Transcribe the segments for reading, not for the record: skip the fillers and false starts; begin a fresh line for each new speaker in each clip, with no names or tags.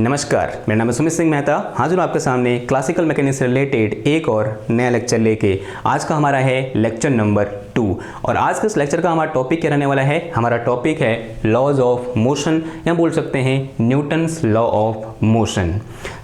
नमस्कार, मेरा नाम है सुमित सिंह मेहता। हाजिर हूँ आपके सामने क्लासिकल मैकेनिक्स से रिलेटेड एक और नया लेक्चर लेके। आज का हमारा है लेक्चर नंबर 2 और आज के इस लेक्चर का हमारा टॉपिक क्या रहने वाला है। हमारा टॉपिक है लॉज ऑफ मोशन या बोल सकते हैं न्यूटन्स लॉ ऑफ मोशन।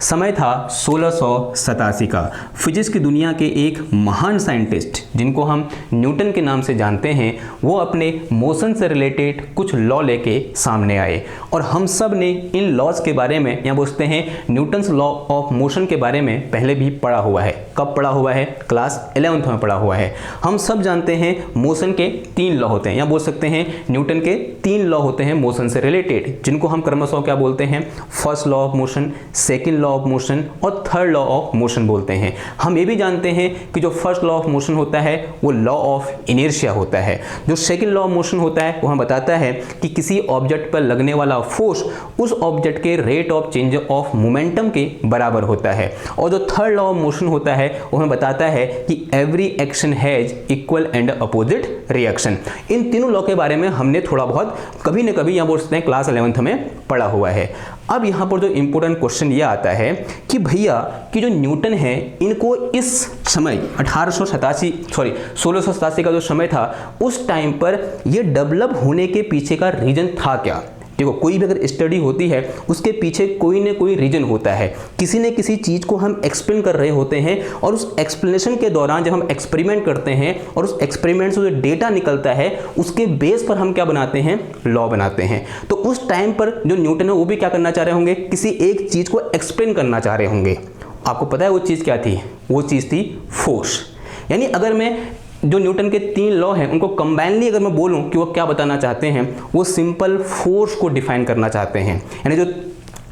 समय था 1687 का। फिजिक्स की दुनिया के एक महान साइंटिस्ट जिनको हम न्यूटन के नाम से जानते हैं, वो अपने मोशन से रिलेटेड कुछ लॉ लेके सामने आए और हम सब ने इन लॉज के बारे में या बोलते हैं न्यूटन्स लॉ ऑफ मोशन के बारे में पहले भी पढ़ा हुआ है। कब पढ़ा हुआ है? क्लास 11th में पढ़ा हुआ है। हम सब जानते हैं मोशन के 3 लॉ होते हैं या बोल सकते हैं न्यूटन के 3 लॉ होते हैं मोशन से रिलेटेड, जिनको हम क्रमशः क्या बोलते हैं? First law of motion, second law of motion और थर्ड लॉ ऑफ मोशन बोलते हैं। हम ये भी जानते हैं कि जो फर्स्ट लॉ ऑफ मोशन होता है वो लॉ ऑफ इनर्शिया होता है। जो सेकंड लॉ ऑफ मोशन होता है वो हमें बताता है कि किसी ऑब्जेक्ट पर लगने वाला फोर्स उस ऑब्जेक्ट के rate of change of momentum के बराबर होता है। और जो थर्ड लॉ ऑफ मोशन होता है वो हमें बताता है कि every action has equal and opposite reaction. इन तीनों लॉ के बारे में हमने थोड़ा बहुत कभी न कभी यहाँ बोल सकते हैं क्लास 11th में पढ़ा हुआ है। अब यहाँ पर जो इंपॉर्टेंट क्वेश्चन ये आता है कि भैया कि जो न्यूटन है इनको इस समय 1687 का जो समय था उस टाइम पर ये डेवलप होने के पीछे का रीजन था क्या? देखो, कोई भी अगर स्टडी होती है उसके पीछे कोई ना कोई रीजन होता है। किसी न किसी चीज़ को हम एक्सप्लेन कर रहे होते हैं और उस एक्सप्लेनेशन के दौरान जब हम एक्सपेरिमेंट करते हैं और उस एक्सपेरिमेंट से जो डेटा निकलता है उसके बेस पर हम क्या बनाते हैं? लॉ बनाते हैं। तो उस टाइम पर जो न्यूटन है वो भी क्या करना चाह रहे होंगे? किसी एक चीज़ को एक्सप्लेन करना चाह रहे होंगे। आपको पता है वो चीज़ क्या थी? वो चीज़ थी फोर्स। यानी अगर मैं जो न्यूटन के 3 लॉ हैं उनको कंबाइनली अगर मैं बोलूं कि वो क्या बताना चाहते हैं, वो सिंपल फोर्स को डिफाइन करना चाहते हैं। यानी जो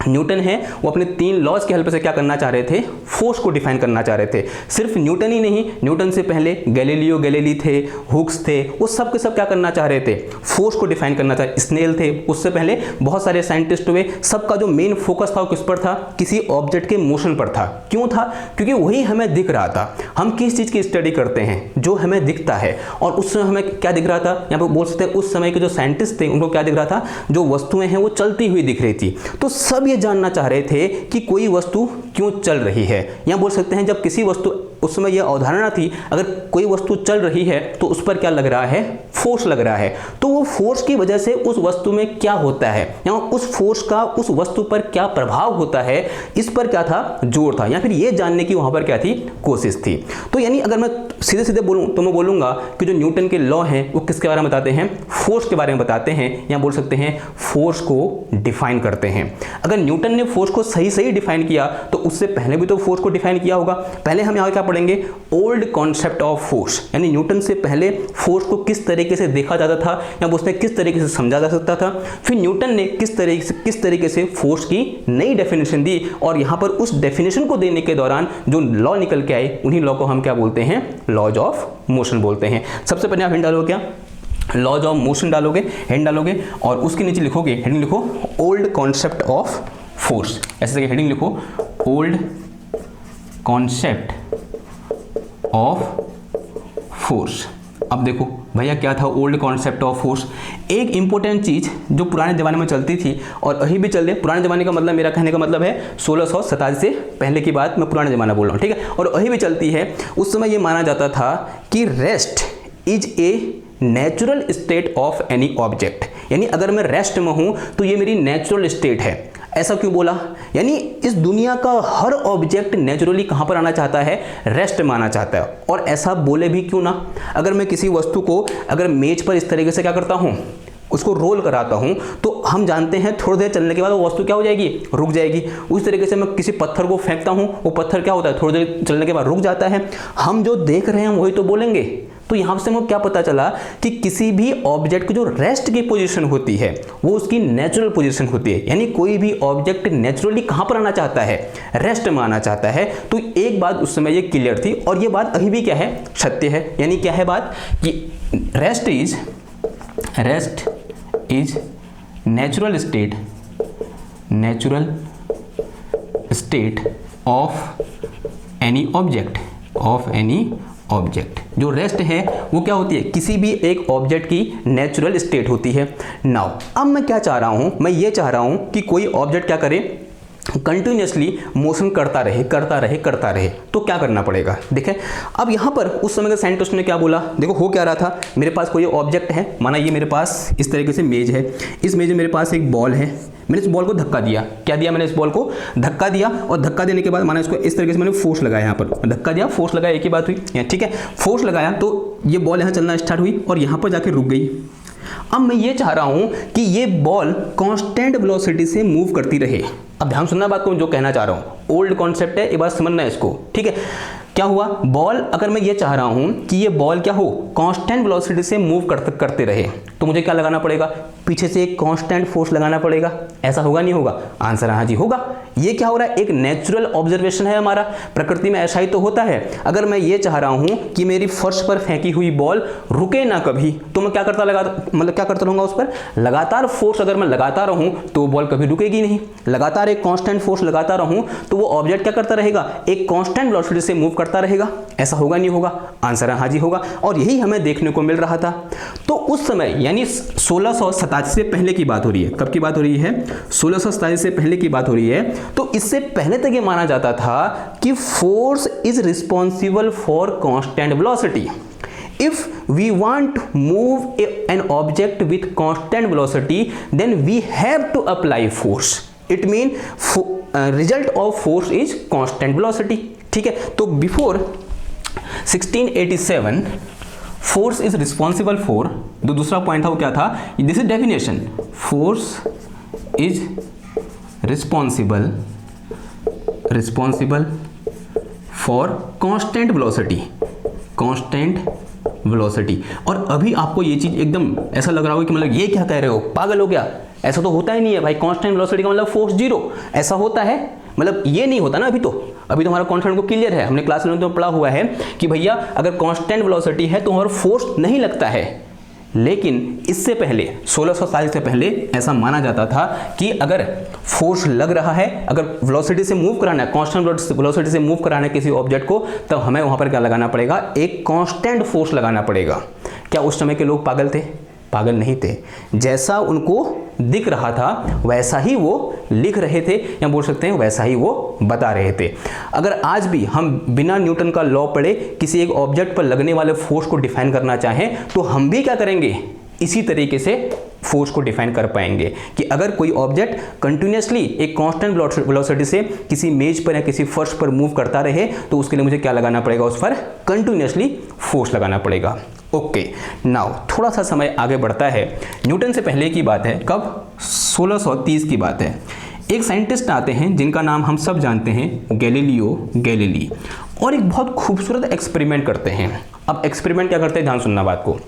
न्यूटन है वो अपने 3 लॉज की हेल्प से क्या करना चाह रहे थे? फोर्स को डिफाइन करना चाह रहे थे। सिर्फ न्यूटन ही नहीं, न्यूटन से पहले गैलीलियो गैलीली थे, हुक्स थे, वो सब के सब क्या करना चाह रहे थे? फोर्स को डिफाइन करना चाह रहे। स्नेल थे, उससे पहले बहुत सारे साइंटिस्ट हुए। सबका जो मेन फोकस था वो किस पर था? किसी ऑब्जेक्ट के मोशन पर था। क्यों था? क्योंकि वही हमें दिख रहा था। हम किस चीज़ की स्टडी करते हैं? जो हमें दिखता है। और उस समय हमें क्या दिख रहा था? यहाँ पर बोल सकते हैं उस समय के जो साइंटिस्ट थे उनको क्या दिख रहा था? जो वस्तुएं हैं वो चलती हुई दिख रही थी। तो सब ये जानना चाह रहे थे कि कोई वस्तु क्यों चल रही है। या बोल सकते हैं जब किसी वस्तु, उस समय यह अवधारणा थी अगर कोई वस्तु चल रही है तो उस पर क्या लग रहा है? फोर्स लग रहा है। तो वो फोर्स की वजह से उस वस्तु में क्या होता है या उस फोर्स का उस वस्तु पर क्या प्रभाव होता है, इस पर क्या था? जोर था। या फिर ये जानने की वहां पर क्या थी? कोशिश थी। तो यानी अगर मैं सीधे सीधे बोलूं तो मैं बोलूंगा कि जो न्यूटन के लॉ हैं वो किसके बारे में बताते हैं? फोर्स के बारे में बताते हैं या बोल सकते हैं फोर्स को डिफाइन करते हैं। अगर न्यूटन ने फोर्स को सही डिफाइन किया तो उससे पहले भी तो फोर्स को डिफाइन किया होगा। पहले हम यहाँ क्या पढ़ेंगे? Old concept of force. यानी न्यूटन से पहले फोर्स को किस तरीके से देखा जाता था या बोलते हैं किस तरीके से समझा जा सकता था। फिर न्यूटन ने किस तरीके से फोर्स की नई डेफिनेशन दी और यहाँ पर उस डेफिनेशन को देने के दौरान जो लॉ निकल के आए उन्हीं लॉ को हम क्या बोलते हैं? लॉज ऑफ मोशन बोलते हैं। सबसे पहले आप हिंट डालोगे क्या? लॉज ऑफ मोशन डालोगे, हेडिंग डालोगे और उसके नीचे लिखोगे, हेडिंग लिखो ओल्ड कॉन्सेप्ट ऑफ फोर्स। ऐसे हेडिंग लिखो ओल्ड कॉन्सेप्ट ऑफ फोर्स। अब देखो भैया क्या था ओल्ड कॉन्सेप्ट ऑफ फोर्स? एक इंपॉर्टेंट चीज जो पुराने जमाने में चलती थी और अभी भी चल रही है। पुराने जमाने का मतलब, मेरा कहने का मतलब है 1687 से पहले की बात, मैं पुराना जमाना बोल रहा हूँ, ठीक है? और अभी भी चलती है। उस समय ये माना जाता था कि rest is a natural state of any object. यानी अगर मैं रेस्ट में हूं तो ये मेरी नेचुरल स्टेट है। ऐसा क्यों बोला? यानी इस दुनिया का हर ऑब्जेक्ट नेचुरली कहां पर आना चाहता है? रेस्ट में आना चाहता है। और ऐसा बोले भी क्यों ना? अगर मैं किसी वस्तु को अगर मेज पर इस तरीके से क्या करता हूं, उसको रोल कराता हूं, तो हम जानते हैं थोड़ी देर चलने के बाद वो वस्तु क्या हो जाएगी? रुक जाएगी। उस तरीके से मैं किसी पत्थर को फेंकता हूं, वो पत्थर क्या होता है? थोड़ी देर चलने के बाद रुक जाता है। हम जो देख रहे हैं वही तो बोलेंगे। तो यहां से हमें क्या पता चला कि किसी भी ऑब्जेक्ट की जो रेस्ट की पोजीशन होती है वो उसकी नेचुरल पोजीशन होती है। यानी कोई भी ऑब्जेक्ट नेचुरली कहां पर आना चाहता है? रेस्ट में आना चाहता है। तो एक बात उस समय ये क्लियर थी और ये बात अभी भी क्या है? सत्य है। यानी क्या है बात? कि rest is natural state of any object. जो रेस्ट है वो क्या होती है? किसी भी एक ऑब्जेक्ट की नेचुरल स्टेट होती है। नाउ अब मैं क्या चाह रहा हूं? मैं ये चाह रहा हूं कि कोई ऑब्जेक्ट क्या करे? कंटिन्यूसली मोशन करता रहे तो क्या करना पड़ेगा। देखें अब यहाँ पर उस समय के साइंटिस्ट ने क्या बोला, देखो हो क्या रहा था, मेरे पास कोई ऑब्जेक्ट है, माना ये मेरे पास इस तरीके से मेज है, इस मेज में मेरे पास एक बॉल है, मैंने इस बॉल को धक्का दिया, क्या दिया मैंने इस बॉल को धक्का दिया, और धक्का देने के बाद माना इसको इस तरीके से मैंने फोर्स लगाया, यहाँ पर धक्का दिया फोर्स लगाया, एक ही बात हुई, ठीक है, फोर्स लगाया तो ये बॉल यहाँ चलना स्टार्ट हुई और यहाँ पर जाके रुक गई। अब मैं ये चाह रहा हूं कि ये बॉल कांस्टेंट वेलोसिटी से मूव करती रहे। अब ध्यान सुनना बात को जो कहना चाह रहा हूं, ओल्ड कॉन्सेप्ट है, ये बात समझना है इसको, ठीक है। क्या हुआ, बॉल अगर मैं ये चाह रहा हूं कि ये बॉल क्या हो, कांस्टेंट वेलोसिटी से मूव करते रहे, तो मुझे क्या लगाना पड़ेगा, पीछे से एक कांस्टेंट फोर्स लगाना पड़ेगा। ऐसा होगा नहीं होगा, आंसर हाँ जी होगा। ये क्या हो रहा है, एक नेचुरल ऑब्जर्वेशन है हमारा, प्रकृति में ऐसा ही तो होता है। अगर मैं ये चाह रहा हूं कि मेरी फर्श पर फेंकी हुई बॉल रुके ना कभी, तो मैं क्या करता रहूंगा उस पर लगातार फोर्स, अगर मैं लगाता रहूं तो बॉल कभी रुकेगी नहीं, लगातार एक कांस्टेंट फोर्स लगाता रहूं तो वो ऑब्जेक्ट क्या करता रहेगा, एक कांस्टेंट वेलोसिटी से मूव करता रहेगा। ऐसा होगा नहीं होगा, आंसर हाँ जी होगा। और यही हमें देखने को मिल रहा था। तो उस समय यानी 1687 से पहले की बात हो रही है, कब की बात हो रही है, 1687 से पहले की बात हो रही है। तो इससे पहले तक ये माना जाता था कि force is responsible for constant velocity. If we want to move an object with constant velocity, then we have to apply force. It means result of force is constant velocity. ठीक है, तो before 1687 force is responsible for, जो दूसरा point था वो क्या था, this is definition, force is responsible for constant velocity. और अभी आपको ये चीज एकदम ऐसा लग रहा होगा कि मतलब ये क्या कह रहे हो, पागल हो गया, ऐसा तो होता ही नहीं है भाई, कांस्टेंट वेलोसिटी का मतलब फोर्स जीरो, ऐसा होता है, मतलब ये नहीं होता ना। अभी तो हमारा कॉन्सेप्ट को क्लियर है, हमने क्लास में तो पढ़ा हुआ है कि भैया अगर कांस्टेंट वेलोसिटी है तो हमारा फोर्स नहीं लगता है। लेकिन इससे पहले 1600 से पहले ऐसा माना जाता था कि अगर फोर्स लग रहा है, अगर वेलोसिटी से मूव कराना है, कांस्टेंट वेलोसिटी से मूव कराना है किसी ऑब्जेक्ट को, तब हमें वहां पर क्या लगाना पड़ेगा, एक कांस्टेंट फोर्स लगाना पड़ेगा। क्या उस समय के लोग पागल थे? पागल नहीं थे, जैसा उनको दिख रहा था वैसा ही वो लिख रहे थे, या बोल सकते हैं वैसा ही वो बता रहे थे। अगर आज भी हम बिना न्यूटन का लॉ पढ़े किसी एक ऑब्जेक्ट पर लगने वाले फोर्स को डिफाइन करना चाहें तो हम भी क्या करेंगे, इसी तरीके से फोर्स को डिफाइन कर पाएंगे कि अगर कोई ऑब्जेक्ट कंटिन्यूसली एक कांस्टेंट वेलोसिटी से किसी मेज पर या किसी फर्श पर मूव करता रहे तो उसके लिए मुझे क्या लगाना पड़ेगा, उस पर कंटिन्यूसली फोर्स लगाना पड़ेगा। ओके, नाउ थोड़ा सा समय आगे बढ़ता है, न्यूटन से पहले की बात है, कब, 1630 की बात है। एक साइंटिस्ट आते हैं जिनका नाम हम सब जानते हैं, गैलीलियो गैलीली, और एक बहुत खूबसूरत एक्सपेरिमेंट करते हैं। अब एक्सपेरिमेंट क्या करते हैं, ध्यान सुनना बात को।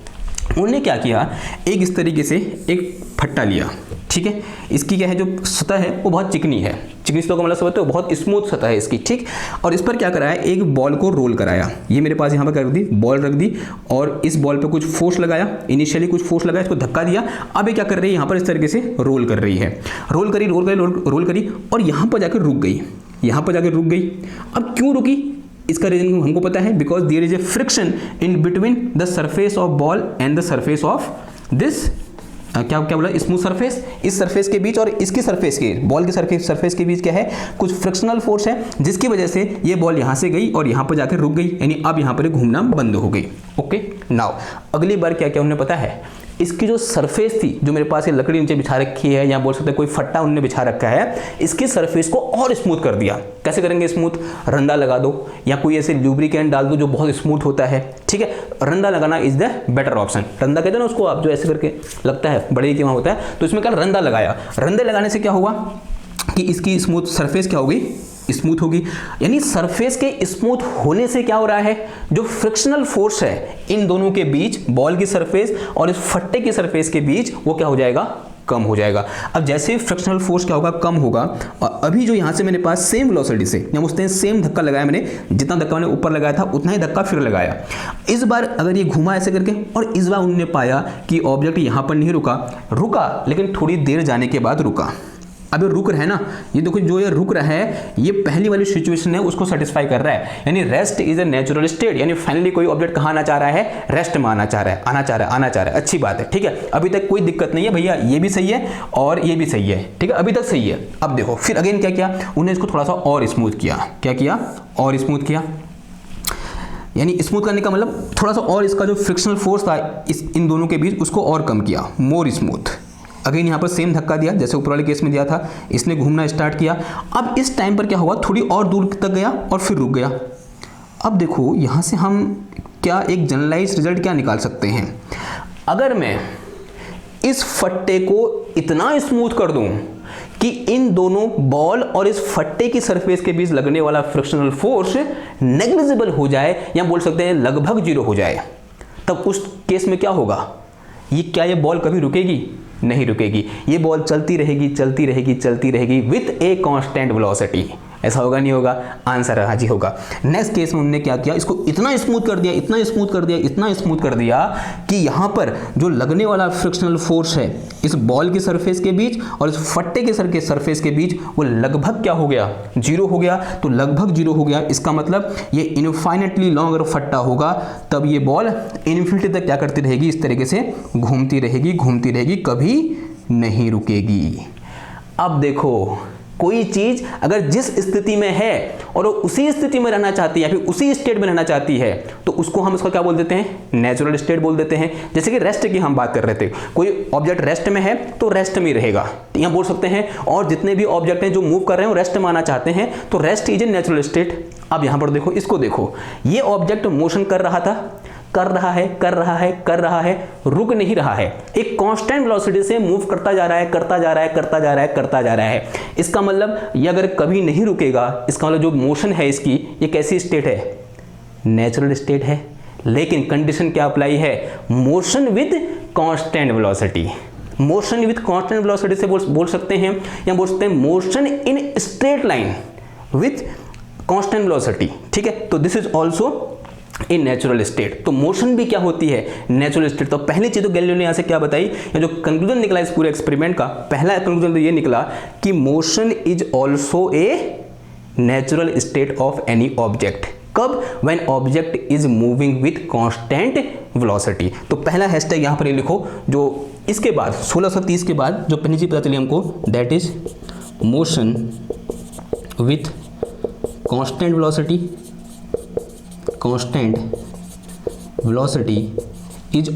उन्होंने क्या किया, एक इस तरीके से एक फट्टा लिया, ठीक है, इसकी क्या है जो सतह है वो बहुत चिकनी है, चिकनी सतह का मतलब समझते हो, बहुत स्मूथ सतह है इसकी, ठीक। और इस पर क्या कराया, एक बॉल को रोल कराया, ये मेरे पास यहाँ पर कर दी, बॉल रख दी और इस बॉल पे कुछ फोर्स लगाया, इनिशियली कुछ फोर्स लगाया, इसको धक्का दिया। अब ये क्या कर रही है, यहाँ पर इस तरीके से रोल कर रही है, रोल करी और यहाँ पर जाकर रुक गई, यहाँ पर जाकर रुक गई। अब क्यों रुकी, इसका रीजन हमको पता है, because there is a friction in between the surface of ball and the surface of this क्या बोला, स्मूथ सरफेस, इस सरफेस के बीच और इसकी सरफेस के, बॉल की सरफेस के बीच क्या है, कुछ फ्रिक्शनल फोर्स है, जिसकी वजह से ये बॉल यहाँ से गई और यहाँ पर जाकर रुक गई, यानी अब यहाँ पर घूमना बंद हो गई। ओके, नाउ अगली बार क्या क्या उन्हें पता है, इसकी जो सरफेस थी, जो मेरे पास ये लकड़ी नीचे बिछा रखी है, या बोल सकते हैं कोई फट्टा उन्होंने बिछा रखा है, इसकी सरफेस को और स्मूथ कर दिया। कैसे करेंगे स्मूथ, रंदा लगा दो या कोई ऐसे लुब्रिकेंट डाल दो जो बहुत स्मूथ होता है, ठीक है, रंदा लगाना इज द बेटर ऑप्शन। रंदा कहते हैं ना उसको, आप जो ऐसे करके लगता है बड़े की वहां होता है, तो इसमें क्या रंदा लगाया, रंदे लगाने से क्या हुआ कि इसकी स्मूथ सरफेस क्या होगी, स्मूथ होगी। यानी सरफेस के स्मूथ होने से क्या हो रहा है, जो फ्रिक्शनल फोर्स है इन दोनों के बीच, बॉल की सरफेस और इस फट्टे की सरफेस के बीच, वो क्या हो जाएगा, कम हो जाएगा। अब जैसे फ्रिक्शनल फोर्स क्या होगा, कम होगा, और अभी जो यहां से मेरे पास सेम वेलोसिटी से, या बोलते हैं सेम धक्का लगाया मैंने, जितना धक्का मैंने ऊपर लगाया था उतना ही धक्का फिर लगाया। इस बार अगर ये घुमा ऐसे करके, और इस बार उन्होंने पाया कि ऑब्जेक्ट यहां पर नहीं रुका लेकिन थोड़ी देर जाने के बाद रुका। अब ये रुक रहा है ना, ये देखो जो ये रुक रहा है ये पहली वाली सिचुएशन है उसको सेटिस्फाई कर रहा है, यानी rest is a natural state, यानी फाइनली कोई ऑब्जेक्ट कहाँ आना चाह रहा है, रेस्ट में आना चाह रहा है, आना चाह रहा है, अच्छी बात है, ठीक है, अभी तक कोई दिक्कत नहीं है भैया, ये भी सही है और ये भी सही है, ठीक है, अभी तक सही है। अब देखो फिर अगेन क्या किया उन्हें, इसको थोड़ा सा और स्मूथ किया, क्या किया और स्मूथ किया, यानी स्मूथ करने का मतलब थोड़ा सा और इसका जो फ्रिक्शनल फोर्स था इन दोनों के बीच उसको और कम किया, मोर स्मूथ। अगेन यहाँ पर सेम धक्का दिया जैसे ऊपर वाले केस में दिया था, इसने घूमना स्टार्ट किया। अब इस टाइम पर क्या हुआ, थोड़ी और दूर तक गया और फिर रुक गया। अब देखो यहाँ से हम क्या एक जनरलाइज रिजल्ट क्या निकाल सकते हैं, अगर मैं इस फट्टे को इतना स्मूथ कर दूं कि इन दोनों बॉल और इस फट्टे की सरफेस के बीच लगने वाला फ्रिक्शनल फोर्स नेग्लिजिबल हो जाए या बोल सकते हैं लगभग जीरो हो जाए, तब उस केस में क्या होगा, ये बॉल कभी रुकेगी नहीं रुकेगी, ये बॉल चलती रहेगी विथ ए कांस्टेंट वेलोसिटी। ऐसा होगा नहीं होगा, आंसर हाँ जी होगा। नेक्स्ट केस में उन्होंने क्या किया, इसको इतना स्मूथ कर दिया कि यहाँ पर जो लगने वाला फ्रिक्शनल फोर्स है इस बॉल की सरफेस के बीच और इस फट्टे के सरफेस के बीच वो लगभग क्या हो गया, जीरो हो गया। तो लगभग जीरो हो गया, इसका मतलब ये इनफाइनेटली लॉन्ग अगर फट्टा होगा तब ये बॉल इन्फिनिटी तक क्या करती रहेगी, इस तरीके से घूमती रहेगी, कभी नहीं रुकेगी। अब देखो कोई चीज अगर जिस स्थिति में है और वो उसी स्थिति में रहना चाहती है या फिर उसी स्टेट में रहना चाहती है तो उसको हम इसको क्या बोल देते हैं, नेचुरल स्टेट बोल देते हैं। जैसे कि रेस्ट की हम बात कर रहे थे, कोई ऑब्जेक्ट रेस्ट में है तो रेस्ट में रहेगा, तो यहाँ बोल सकते हैं। और जितने भी ऑब्जेक्ट हैं जो मूव कर रहे हैं वो रेस्ट में आना चाहते हैं तो rest is a natural state. अब यहाँ पर देखो, इसको देखो, ये ऑब्जेक्ट मोशन कर रहा है, रुक नहीं रहा है, एक कांस्टेंट वेलोसिटी से मूव करता जा रहा है। इसका मतलब ये अगर कभी नहीं रुकेगा, इसका मतलब जो मोशन है इसकी ये कैसी स्टेट है, नेचुरल स्टेट है। लेकिन कंडीशन क्या अप्लाई है, motion with constant velocity. Motion with constant velocity से बोल सकते हैं या बोल सकते हैं motion in straight line with constant velocity, ठीक है। तो this is also in natural state. तो मोशन भी क्या होती है, नेचुरल स्टेट। तो पहली चीज तो गैलीलियो ने यहां से क्या बताई, या जो कंक्लूजन निकला इस पूरे एक्सपेरिमेंट का, पहला कंक्लूजन तो ये निकला कि motion is also a natural state of any object. कब, when object is moving with constant velocity. तो पहला हैशटैग यहां पर ये लिखो, जो इसके बाद 1630 के बाद जो पहली चीज पता चली हमको, that is motion with constant velocity is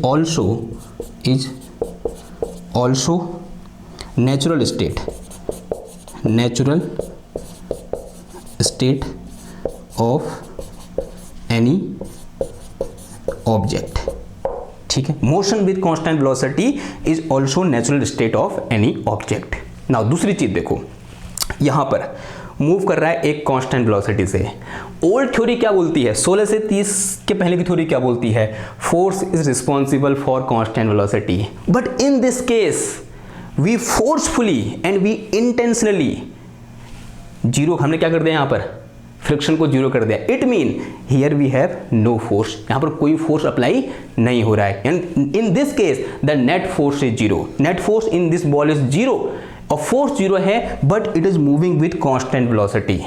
also natural state of any object, ठीक है। Motion with constant velocity is also natural state of any object. Now दूसरी चीज देखो, यहां पर मूव कर रहा है एक कांस्टेंट वेलोसिटी से। ओल्ड थ्योरी क्या बोलती है, 16 से 30 के पहले की थ्योरी क्या बोलती है, force is responsible for constant velocity. But in this case we forcefully and we intentionally zero, हमने क्या कर दिया यहाँ पर, फ्रिक्शन को जीरो कर दिया। It mean here we have no force, यहाँ पर कोई फोर्स अप्लाई नहीं हो रहा है। And in this case the net force is zero, net force in this ball is zero, और फोर्स जीरो है but it is moving with constant velocity.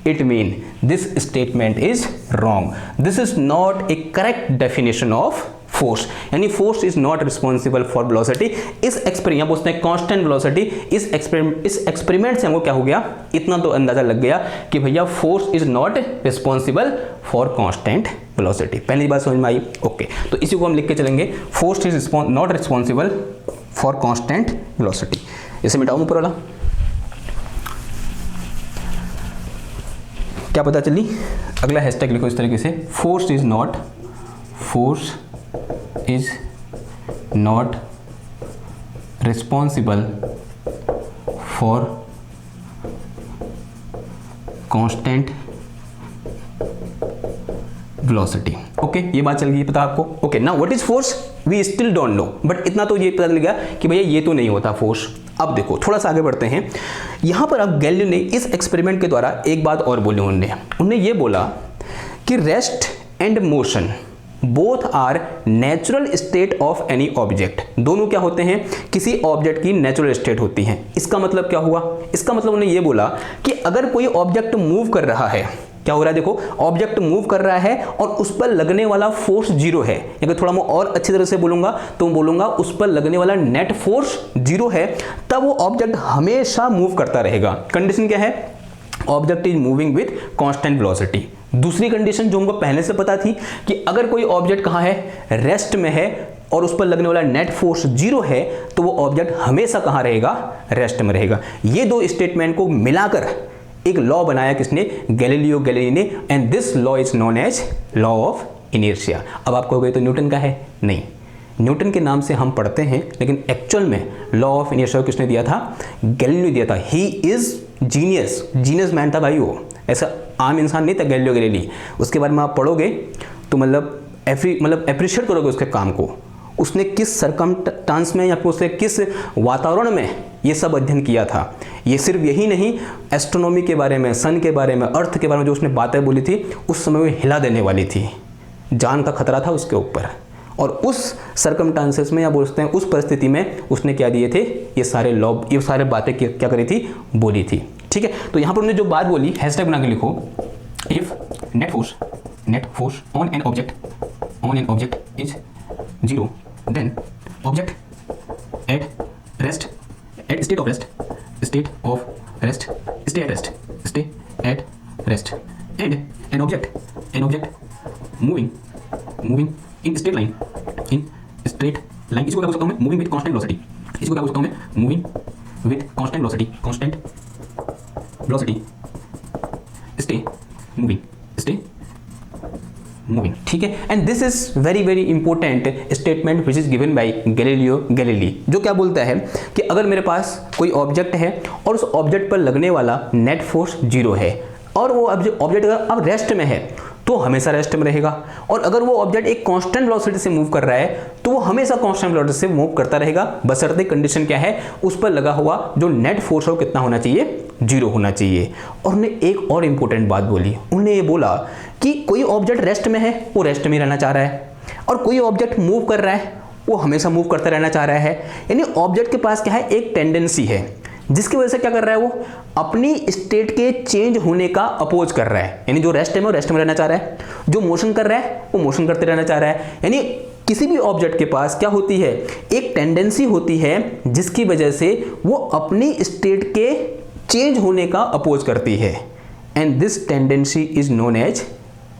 It mean this statement is wrong, this is not a correct definition of force, यानी force is not responsible for velocity. इस experiment बोलते हैं constant velocity. इस experiment से हमको क्या हो गया, इतना तो अंदाजा लग गया कि भैया force is not responsible for constant velocity. पहली बात समझ में आई, ओके। तो इसी को हम लिख के चलेंगे, force is not responsible for constant velocity. इसे मिटाऊं ऊपर वाला, क्या पता चली, अगला हैशटैग लिखो इस तरीके से, force is not responsible for constant velocity. Okay, ये बात चल गई पता आपको। Okay, now what is force, we still don't know, but इतना तो ये पता चल गया कि भैया ये तो नहीं होता फोर्स। अब देखो थोड़ा सा आगे बढ़ते हैं, यहां पर अब गैलीलियो ने इस एक्सपेरिमेंट के द्वारा एक बात और बोली, उन्होंने ये बोला कि rest and motion both are natural state of any object. दोनों क्या होते हैं, किसी ऑब्जेक्ट की नेचुरल स्टेट होती हैं। इसका मतलब क्या हुआ, इसका मतलब उन्होंने ये बोला कि अगर कोई ऑब्जेक्ट मूव कर रहा है, क्या हो रहा है, देखो ऑब्जेक्ट मूव कर रहा है और उस पर लगने वाला फोर्स जीरो है। अगर थोड़ा मैं और अच्छी तरह से बोलूंगा तो बोलूंगा उस पर लगने वाला नेट फोर्स जीरो है, तब वो ऑब्जेक्ट हमेशा मूव करता रहेगा। कंडीशन क्या है, object is moving with constant velocity. दूसरी कंडीशन जो हमको पहले से पता थी कि अगर कोई ऑब्जेक्ट कहाँ है, रेस्ट में है और उस पर लगने वाला नेट फोर्स जीरो है, तो वो ऑब्जेक्ट हमेशा कहाँ रहेगा, रेस्ट में रहेगा। ये दो स्टेटमेंट को मिलाकर एक लॉ बनाया किसने, गैलीलियो गैलीली ने, and this law is known as law of inertia. अब आप कहोगे तो न्यूटन का है, नहीं, न्यूटन के नाम से हम पढ़ते हैं, लेकिन एक्चुअल में लॉ ऑफ इनर्शिया किसने दिया था, गैलीलियो ने दिया था। ही इज जीनियस मैन था भाई, वो ऐसा आम इंसान नहीं था गैलीलियो गैलीली। उसके बारे में आप पढ़ोगे तो मतलब एप्रिशिएट करोगे उसके काम को। उसने किस सरकमस्टांस में या फिर उसने किस वातावरण में ये सब अध्ययन किया था। ये सिर्फ यही नहीं, एस्ट्रोनॉमी के बारे में, सन के बारे में, अर्थ के बारे में जो उसने बातें बोली थी, उस समय वो हिला देने वाली थी, जान का खतरा था उसके ऊपर। और उस सरकमस्टांसेस में या बोलते हैं उस परिस्थिति में उसने क्या दिए थे, ये सारे बातें क्या करी थी, बोली थी। ठीक है, तो यहाँ पर उन्होंने जो बात बोली, हैशटैग बना के लिखो, if net force on an object is zero, then object at state of rest stay at rest, and an object moving in straight line इसको क्या बोल सकता हूं मैं, moving with constant velocity, इसको क्या बोल सकता हूं मैं, moving with constant velocity stay moving। ठीक है, and this is very important statement which is given by Galileo Galilei, जो क्या बोलता है कि अगर मेरे पास कोई ऑब्जेक्ट है और उस ऑब्जेक्ट पर लगने वाला नेट फोर्स जीरो है और वो ऑब्जेक्ट अगर अब रेस्ट में है तो हमेशा रेस्ट में रहेगा, और अगर वो ऑब्जेक्ट एक कांस्टेंट वेलोसिटी से मूव कर रहा है तो वो हमेशा कांस्टेंट वेलोसिटी से मूव करता रहेगा, बशर्ते कंडीशन क्या है, उस पर लगा हुआ जो नेट फोर्स है वो कितना होना चाहिए, जीरो होना चाहिए। और उन्होंने एक और इंपॉर्टेंट बात बोली, उन्होंने ये बोला कि कोई ऑब्जेक्ट रेस्ट में है, वो रेस्ट में रहना चाह रहा है, और कोई ऑब्जेक्ट मूव कर रहा है, वो हमेशा मूव करता रहना चाह रहा है। यानी ऑब्जेक्ट के पास क्या है, एक टेंडेंसी है जिसकी वजह से क्या कर रहा है, वो अपनी स्टेट के चेंज होने का अपोज कर रहा है। यानी जो रेस्ट है वो रेस्ट में रहना चाह रहा है, जो मोशन कर रहा है वो मोशन करते रहना चाह रहा है। यानी किसी भी ऑब्जेक्ट के पास क्या होती है, एक टेंडेंसी होती है जिसकी वजह से वो अपनी स्टेट के चेंज होने का अपोज करती है, and this tendency is known as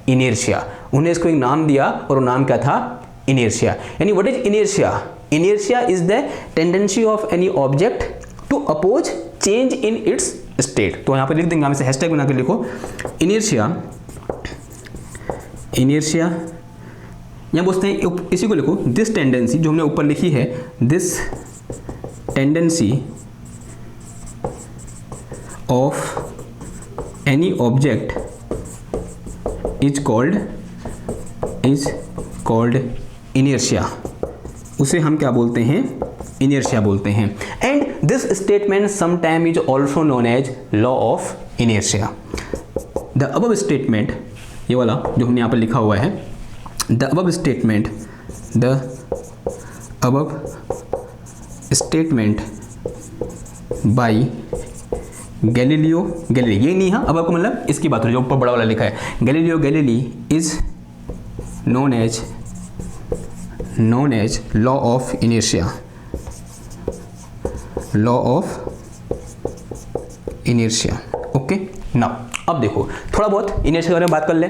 inertia. उन्हें इसको एक नाम दिया और वो नाम क्या था, इनर्शिया। यानी what is inertia, inertia is the tendency of any object to oppose change in its state. तो यहां पर लिख देंगे, हम इसे हैशटैग बना के लिखो, इनर्शिया यहां बोलते हैं, इसी को लिखो, दिस टेंडेंसी जो हमने ऊपर लिखी है, this tendency of any object is called inertia. उसे हम क्या बोलते हैं, इनर्शिया बोलते हैं। And this statement sometime is also known as law of inertia. The above statement, ये वाला जो हमने यहाँ पर लिखा हुआ है, the above statement by Galileo Galilei, ये नहीं है अब आपको मतलब इसकी बात हो रही है, जो ऊपर बड़ा वाला लिखा है, Galileo Galilei is known as law of inertia, law of inertia. Okay, now अब देखो थोड़ा बहुत इनर्शिया के बारे में बात कर ले।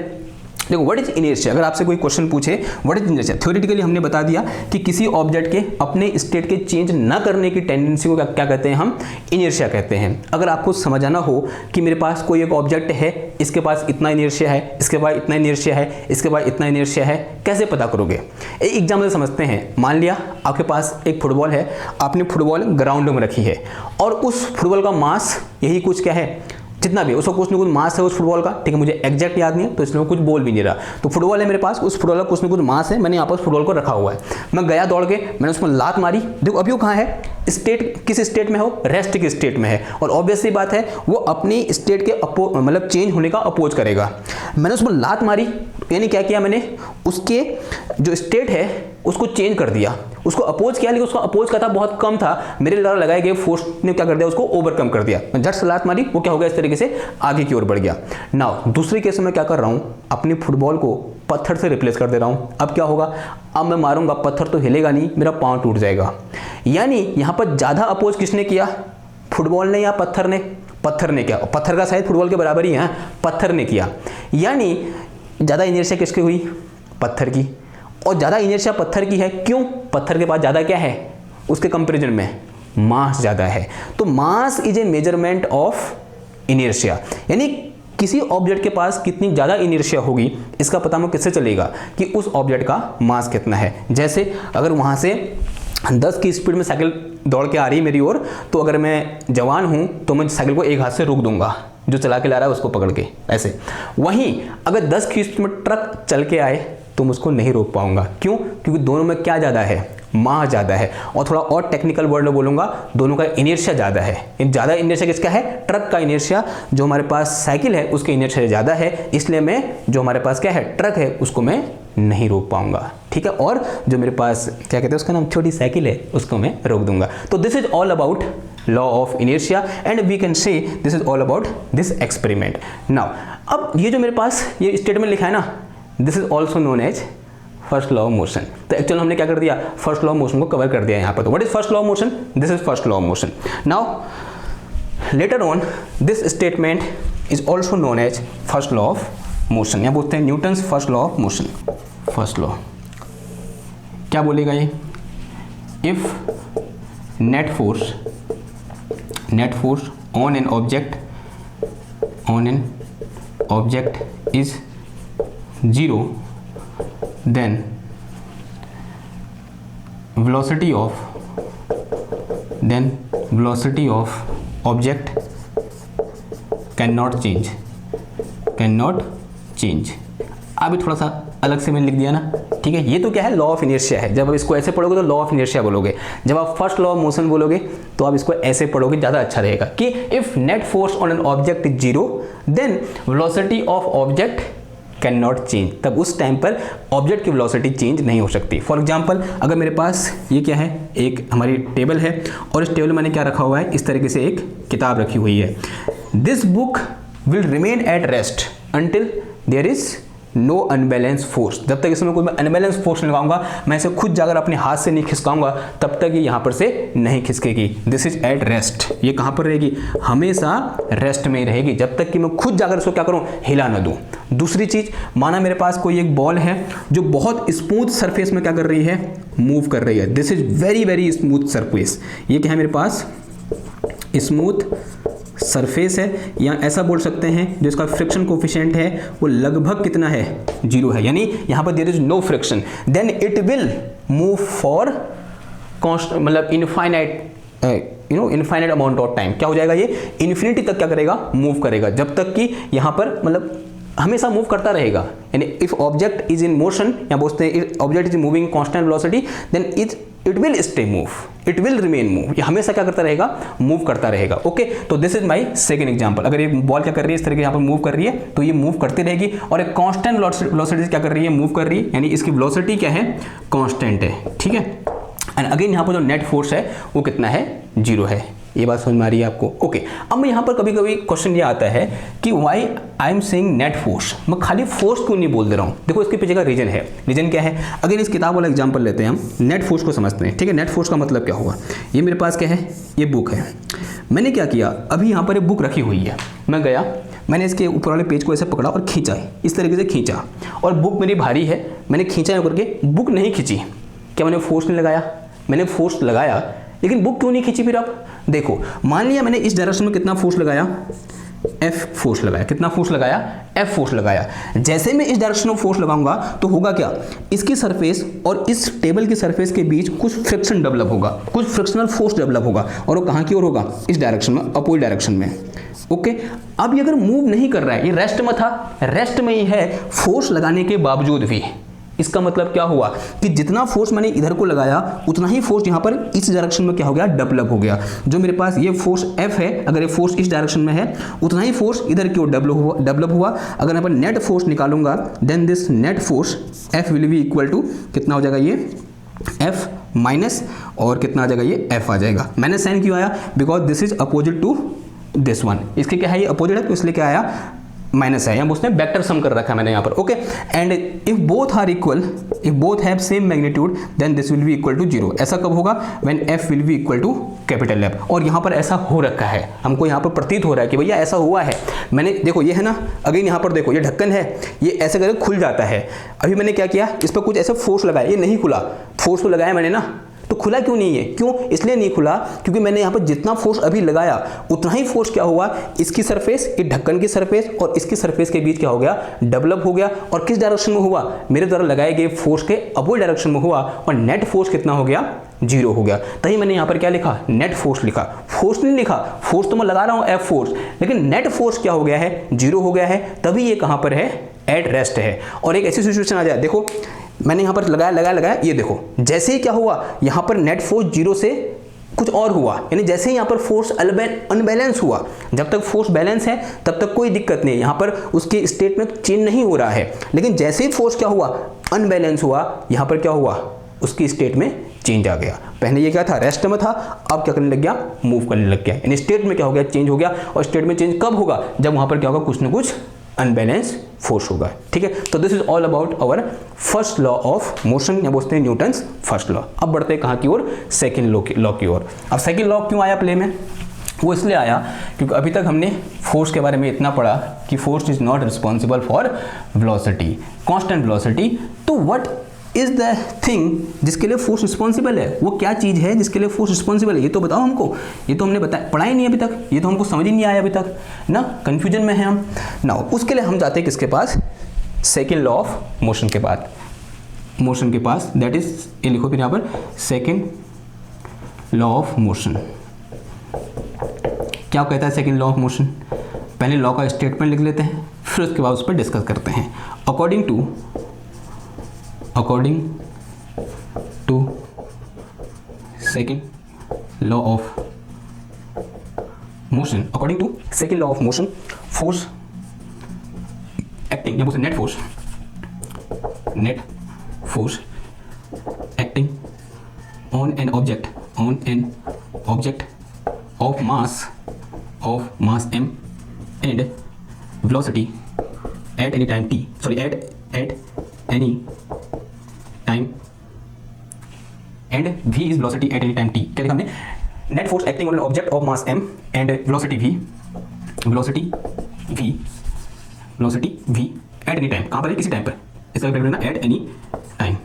देखो व्हाट इज इनर्शिया, अगर आपसे कोई क्वेश्चन पूछे व्हाट इज इनर्शिया, थ्योरेटिकली हमने बता दिया कि किसी ऑब्जेक्ट के अपने स्टेट के चेंज ना करने की टेंडेंसी को क्या कहते हैं, हम इनर्शिया कहते हैं। अगर आपको समझाना हो कि मेरे पास कोई एक ऑब्जेक्ट है, इसके पास इतना इनर्शिया है, इसके पास इतना इनर्शिया है, इसके पास इतना इनर्शिया है, कैसे पता करोगे, एक एग्जाम्पल समझते हैं। मान लिया आपके पास एक फुटबॉल है, आपने फुटबॉल ग्राउंड में रखी है और उस फुटबॉल का मास यही कुछ क्या है, जितना भी उसका कुछ ना कुछ मास है उस फुटबॉल का, ठीक है, मुझे एग्जैक्ट याद नहीं है तो इसलिए मैं कुछ बोल भी नहीं रहा। तो फुटबॉल है मेरे पास, उस फुटबॉल का कुछ ना कुछ मास है, मैंने यहाँ पर फुटबॉल को रखा हुआ है, मैं गया दौड़ के, मैंने उसमें लात मारी, देखो अभी वो कहाँ है, स्टेट, किस स्टेट में हो, रेस्ट की स्टेट में है, और ऑब्वियसली बात है वो अपनी स्टेट के मतलब चेंज होने का अपोज करेगा। मैंने उसमें लात मारी, यानी क्या किया मैंने, उसके जो स्टेट है उसको चेंज कर दिया, उसको अपोज किया, लेकिन उसको अपोज करता बहुत कम था, मेरे द्वारा लगाए गए फोर्स ने क्या कर दिया, उसको ओवरकम कर दिया। मैं झट से लात मारी, वो क्या हो गया, इस तरीके से आगे की ओर बढ़ गया। नाउ दूसरे केस में मैं क्या कर रहा हूं, अपनी फुटबॉल को पत्थर से रिप्लेस कर दे रहा हूं। अब क्या होगा, अब मैं मारूंगा, पत्थर तो हिलेगा नहीं, मेरा पांव टूट जाएगा। यानी यहां पर ज्यादा अपोज किसने किया, फुटबॉल ने या पत्थर ने? पत्थर ने किया। पत्थर का साइज फुटबॉल के बराबर ही है, पत्थर ने किया। यानी ज्यादा इनर्शिया किसकी हुई, पत्थर की, और ज्यादा इनर्शिया पत्थर की है। क्यों? पत्थर के पास ज्यादा क्या है उसके कंपैरिजन में, मास ज्यादा है। तो mass is a measurement of inertia, यानी किसी ऑब्जेक्ट के पास कितनी ज्यादा इनर्शिया होगी इसका पता हमें किससे चलेगा कि उस ऑब्जेक्ट का मास कितना है। जैसे अगर वहां से 10 की स्पीड में साइकिल दौड़ के आ रही है मेरी ओर, तो अगर मैं जवान हूं तो मैं साइकिल को एक हाथ से रोक दूंगा, जो चला के ला रहा है उसको पकड़ के ऐसे। वहीं अगर 10 की स्पीड में ट्रक चल के आए तो मैं उसको नहीं रोक पाऊंगा। क्यों? क्योंकि दोनों में क्या ज्यादा है, मास ज्यादा है। और थोड़ा और टेक्निकल वर्ड में बोलूंगा, दोनों का इनर्शिया ज्यादा है। ज्यादा इनर्शिया किसका है, ट्रक का इनर्शिया, जो हमारे पास साइकिल है उसके इनर्शिया ज्यादा है, इसलिए मैं जो हमारे पास क्या है ट्रक है उसको मैं नहीं रोक पाऊंगा, ठीक है। और जो मेरे पास क्या कहते हैं उसका नाम छोटी साइकिल है उसको मैं रोक दूंगा। तो this is all about law of inertia and we can say this is all about this experiment. Now अब ये जो मेरे पास ये स्टेटमेंट लिखा है ना, this is also known as first law of motion. तो एक्चुअली हमने क्या कर दिया, फर्स्ट लॉ ऑफ मोशन को कवर कर दिया यहाँ पर। तो what is first law of motion, this is first law of motion. Now later on this statement is also known as first law of motion, या बोलते हैं Newton's first law of motion. First law क्या बोलेगा ये, if net force on an object is 0, then velocity of object cannot change। अभी थोड़ा सा अलग से मैंने लिख दिया ना, ठीक है। ये तो क्या है, लॉ ऑफ इनर्शिया है। जब आप इसको ऐसे पढ़ोगे तो लॉ ऑफ इनर्शिया बोलोगे, जब आप फर्स्ट लॉ ऑफ मोशन बोलोगे तो आप इसको ऐसे पढ़ोगे, ज़्यादा अच्छा रहेगा कि if net force on an object is 0 then velocity of object can not change. तब उस टाइम पर ऑब्जेक्ट की वेलोसिटी चेंज नहीं हो सकती। फॉर एग्जांपल अगर मेरे पास ये क्या है, एक हमारी टेबल है और इस टेबल में मैंने क्या रखा हुआ है, इस तरीके से एक किताब रखी हुई है। This book will remain at rest until there is no unbalance force. जब तक इसमें कोई मैं अनबैलेंस फोर्स लगाऊंगा, मैं इसे खुद जाकर अपने हाथ से नहीं खिसकाऊंगा, तब तक ये यहाँ पर से नहीं खिसकेगी। दिस इज एट रेस्ट, ये कहाँ पर रहेगी, हमेशा रेस्ट में ही रहेगी, जब तक कि मैं खुद जाकर इसको क्या करूँ, हिला ना दूँ। दूसरी चीज, माना मेरे पास कोई एक बॉल है जो बहुत स्मूथ सरफेस में क्या कर रही है, मूव कर रही है। This is very very smooth surface, ये क्या है मेरे पास, स्मूथ सरफेस है, या ऐसा बोल सकते हैं जो इसका फ्रिक्शन कोफिशिएंट है वो लगभग कितना है, 0 है, यानी यहां पर there is no friction. Then it will move for constant, मतलब infinite infinite amount of time. क्या हो जाएगा, ये इन्फिनिटी तक क्या करेगा, मूव करेगा, जब तक कि यहां पर मतलब हमेशा मूव करता रहेगा। यानी if object is in motion, या बोलते हैं if object is moving constant velocity then it will stay move, it will remain move, ये हमेशा क्या करता रहेगा, मूव करता रहेगा। ओके, तो this is my second example. अगर ये बॉल क्या कर रही है, इस तरीके यहाँ पर मूव कर रही है, तो ये मूव करती रहेगी, और एक कांस्टेंट वेलोसिटी से क्या कर रही है, मूव कर रही है, यानी इसकी वेलोसिटी क्या है, कांस्टेंट है, ठीक है। एंड अगेन यहाँ पर जो नेट फोर्स है वो कितना है, 0 है। ये बात समझ में आ रही है आपको? ओके, अब मैं यहाँ पर कभी कभी क्वेश्चन ये आता है कि why I am saying net force, मैं खाली फोर्स क्यों नहीं बोल दे रहा हूँ। देखो इसके पीछे का रीजन है, रीजन क्या है, अगर इस किताब वाला एग्जांपल लेते हैं हम, नेट फोर्स को समझते हैं, ठीक है। नेट फोर्स का मतलब क्या हुआ, ये मेरे पास क्या है, ये बुक है, मैंने क्या किया, अभी यहाँ पर एक बुक रखी हुई है, मैं गया, मैंने इसके ऊपर वाले पेज को ऐसे पकड़ा और खींचा, इस तरीके से खींचा, और बुक मेरी भारी है, मैंने खींचा करके बुक नहीं खींची। क्या मैंने फोर्स नहीं लगाया, मैंने फोर्स लगाया, लेकिन बुक क्यों नहीं खींची। फिर आप देखो, मान लिया मैंने इस डायरेक्शन में कितना फोर्स लगाया, F फोर्स लगाया, कितना फोर्स लगाया, F फोर्स लगाया। जैसे मैं इस डायरेक्शन में फोर्स लगाऊंगा तो होगा क्या, इसकी सरफेस और इस टेबल की सरफेस के बीच कुछ फ्रिक्शन डेवलप होगा, कुछ फ्रिक्शनल फोर्स डेवलप होगा, और वो कहाँ की ओर होगा, इस डायरेक्शन में, अपोजिट डायरेक्शन में, ओके अब ये अगर मूव नहीं कर रहा है, ये रेस्ट में था, रेस्ट में ही है, फोर्स लगाने के बावजूद भी, इसका मतलब क्या हुआ कि जितना फोर्स मैंने इधर को लगाया उतना ही फोर्स यहाँ पर इस डायरेक्शन में क्या हो गया, डेवलप हो गया। जो मेरे पास ये फोर्स F है, अगर ये फोर्स इस डायरेक्शन में है उतना ही फोर्स इधर की ओर डेवलप हुआ। अगर यहाँ पर नेट फोर्स निकालूंगा then this net force F will be equal to कितना हो जाएगा, ये F माइनस और कितना आ जाएगा, ये F आ जाएगा। मैंने साइन क्यों आया, because this is opposite to this one, इसके क्या है, ये अपोजिट है तो इसलिए क्या आया, माइनस है, यहाँ उसने वेक्टर सम कर रखा है मैंने यहाँ पर। Okay and if both are equal, if both have same magnitude then this will be equal to 0। ऐसा कब होगा, when F will be equal to capital F। और यहाँ पर ऐसा हो रखा है, हमको यहाँ पर प्रतीत हो रहा है कि भैया ऐसा हुआ है। मैंने देखो ये है ना, अगेन यहाँ पर देखो ये ढक्कन है, ये ऐसे करके खुल जाता है। अभी मैंने क्या किया, इस पर कुछ ऐसे फोर्स लगाया, ये नहीं खुला, फोर्स तो लगाया मैंने ना, तो खुला क्यों नहीं है, क्यों, इसलिए नहीं खुला क्योंकि मैंने यहाँ पर जितना फोर्स अभी लगाया उतना ही फोर्स क्या हुआ, इसकी सरफेस, ये ढक्कन की सरफेस और इसकी सरफेस के बीच क्या हो गया, डेवलप हो गया। और किस डायरेक्शन में हुआ, मेरे द्वारा लगाए गए फोर्स के अपोजिट डायरेक्शन में हुआ और नेट फोर्स कितना हो गया, 0 हो गया। तभी मैंने यहाँ पर क्या लिखा, नेट फोर्स लिखा, फोर्स नहीं लिखा, फोर्स तो मैं लगा रहा हूँ F फोर्स, लेकिन नेट फोर्स क्या हो गया है, 0 हो गया है, तभी ये कहाँ पर है, एट रेस्ट है। और एक ऐसी सिचुएशन आ जाए, देखो मैंने यहाँ पर लगाया, ये देखो जैसे ही क्या हुआ, यहाँ पर नेट फोर्स 0 से कुछ और हुआ, यानी जैसे ही यहाँ पर फोर्स अनबैलेंस हुआ। जब तक फोर्स बैलेंस है तब तक कोई दिक्कत नहीं है, यहाँ पर उसके स्टेट में चेंज नहीं हो रहा है। लेकिन जैसे ही फोर्स क्या हुआ, अनबैलेंस हुआ, यहाँ पर क्या हुआ, उसकी स्टेट में चेंज आ गया। पहले ये क्या था, रेस्ट में था, अब क्या करने लग गया, मूव करने लग गया, यानी स्टेट में क्या हो गया, चेंज हो गया। और स्टेट में चेंज कब होगा, जब वहाँ पर क्या होगा, कुछ ना कुछ अनबैलेंस फोर्स होगा। ठीक है, तो this is all about our first law of motion, या बोलते हैं न्यूटन्स फर्स्ट लॉ। अब बढ़ते हैं कहाँ की ओर, सेकंड लॉ की ओर। अब सेकंड लॉ क्यों आया प्ले में, वो इसलिए आया क्योंकि अभी तक हमने फोर्स के बारे में इतना पढ़ा कि force is not responsible for velocity, constant velocity. तो व्हाट इज द थिंग जिसके लिए फोर्स रिस्पॉन्सिबल है, वो क्या चीज़ है जिसके लिए फोर्स रिस्पॉन्सिबल है, ये तो बताओ हमको। ये तो हमने पढ़ा ही नहीं अभी तक, ये तो हमको समझ ही नहीं आया अभी तक ना, कंफ्यूजन में है हम ना। उसके लिए हम जाते हैं किसके पास, सेकेंड लॉ ऑफ मोशन के बाद, मोशन के पास, दैट इज, ये लिखो फिर यहाँ पर, सेकेंड लॉ ऑफ मोशन। क्या कहता है सेकेंड लॉ ऑफ मोशन, पहले लॉ का स्टेटमेंट लिख लेते हैं, फिर उसके बाद उस पर डिस्कस करते हैं। According to second law of motion, according to second law of motion, force acting, या बोलते net force acting on an object of mass m and velocity at any time t, sorry at any time and v is velocity at any time t। क्या लिखा हमने, net force acting on an object of mass m and velocity v at any time, कहाँ पर है, किसी time पर, इसका क्या करना, at any time,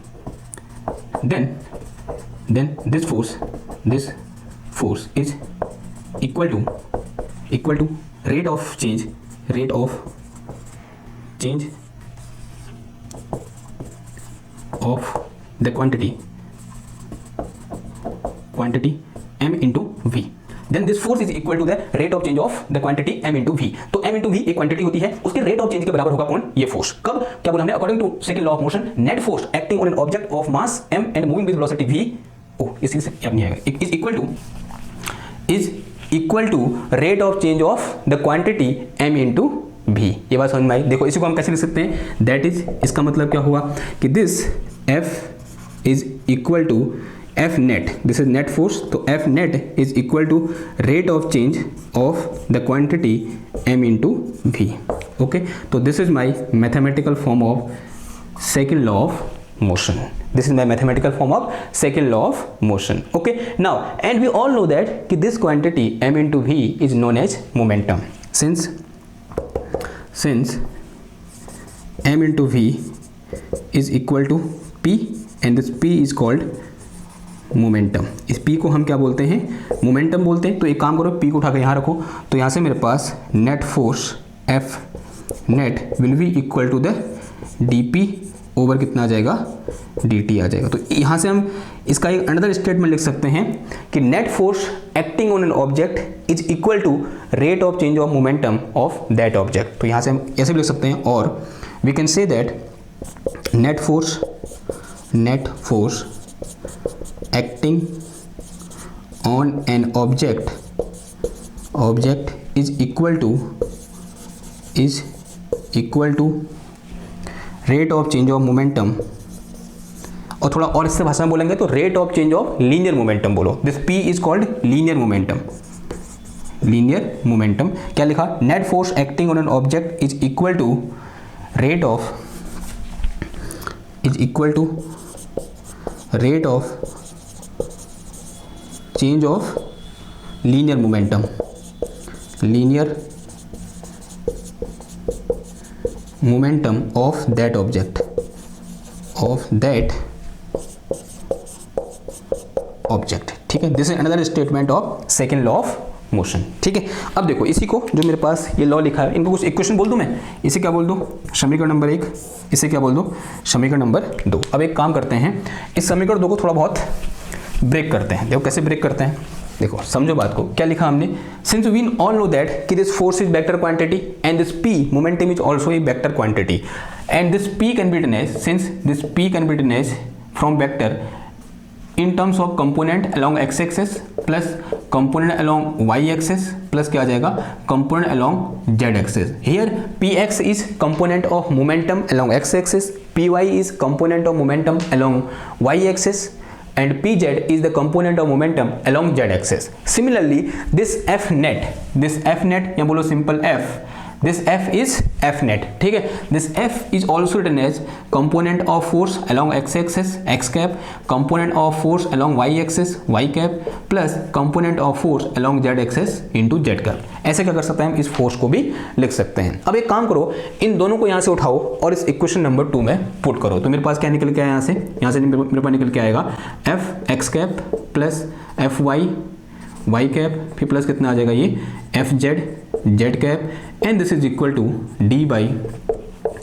then this force is equal to rate of change of the quantity m into v, then this force is equal to the rate of change of the quantity m into v। तो m into v एक quantity होती है, उसके rate of change के बराबर होगा कौन, ये फोर्स। कब, क्या बोला हमने, according to second law of motion, net force acting on an object of mass m and moving with velocity v, इसी से अब नहीं आएगा, is equal to rate of change of the quantity m into v। ये बात समझ में आई। देखो इसी को हम कैसे लिख सकते हैं, दैट इज, इसका मतलब क्या हुआ कि this f is equal to F net, this is net force, तो F net is equal to rate of change of the quantity m into v। okay, तो this is my mathematical form of second law of motion, this is my mathematical form of second law of motion। okay, now and we all know that कि this quantity m into v is known as momentum, since m into v is equal to p and this p is called momentum. इस p को हम क्या बोलते हैं, momentum बोलते हैं। तो एक काम करो, p को उठा के यहाँ रखो, तो यहाँ से मेरे पास net force F net will be equal to the dp over कितना आ जाएगा, dt आ जाएगा। तो यहाँ से हम इसका एक अनदर स्टेटमेंट लिख सकते हैं कि net force acting on an object is equal to rate of change of momentum of that object. तो यहाँ से हम ऐसे भी लिख सकते हैं, और we can say that net force acting on an object is equal to rate of change of momentum, और थोड़ा और इससे भाषा में बोलेंगे तो rate of change of linear momentum बोलो। This P is called linear momentum. क्या लिखा, net force acting on an object is equal to rate of change of linear momentum of that object ठीक है। This is another statement of second law of motion. ठीक है, अब देखो इसी को जो मेरे पास ये लॉ लिखा है, इनको कुछ इक्वेशन बोल दूं मैं, इसे क्या बोल दूं, समीकरण नंबर 1, इसे क्या बोल दूं, समीकरण नंबर 2। अब एक काम करते हैं, इस समीकरण 2 को थोड़ा बहुत ब्रेक करते हैं। देखो कैसे ब्रेक करते हैं, देखो समझो बात को। क्या लिखा हमने, since we all know that कि this force is vector quantity and this p momentum is also a vector quantity, and this p can be written as, since this p can be written as from vector in terms of component along x axis plus component along y axis plus क्या आ जाएगा, component along z axis। Here px is component of momentum along x axis, py is component of momentum along y axis, and pz is the component of momentum along z axis। Similarly this f net या बोलो simple f, this f is f net। ठीक है, this f is also written as component of force along x axis x cap, component of force along y axis y cap plus component of force along z axis into z cap। ऐसे क्या कर सकते हैं हम, इस force को भी लिख सकते हैं। अब एक काम करो, इन दोनों को यहाँ से उठाओ और इस इक्वेशन नंबर 2 में पुट करो। तो मेरे पास क्या निकल के आया, यहाँ से मेरे पास निकल के आएगा f x cap plus f y cap, फिर प्लस कितना आ जाएगा ये F Z cap, and this is equal to D by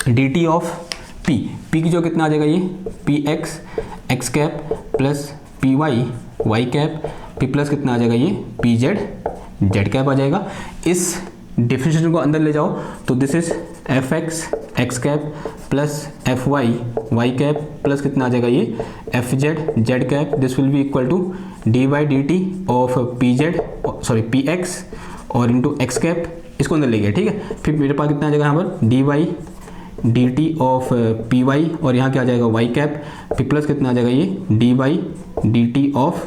D T of P की जो कितना आ जाएगा ये P X cap plus P Y cap, फिर प्लस कितना आ जाएगा ये पी जेड कैप आ जाएगा। इस डिफरेंशिएशन को अंदर ले जाओ तो this is F X cap plus F Y cap plus कितना आ जाएगा ये F Z cap. This will be equal to D by D T of P X और इंटू एक्स कैप, इसको अंदर ले गया। ठीक है, फिर मेरे पास कितना आ जाएगा यहाँ पर D by D T of P Y, और यहाँ क्या आ जाएगा वाई कैप, फिर प्लस कितना आ जाएगा ये D by D T of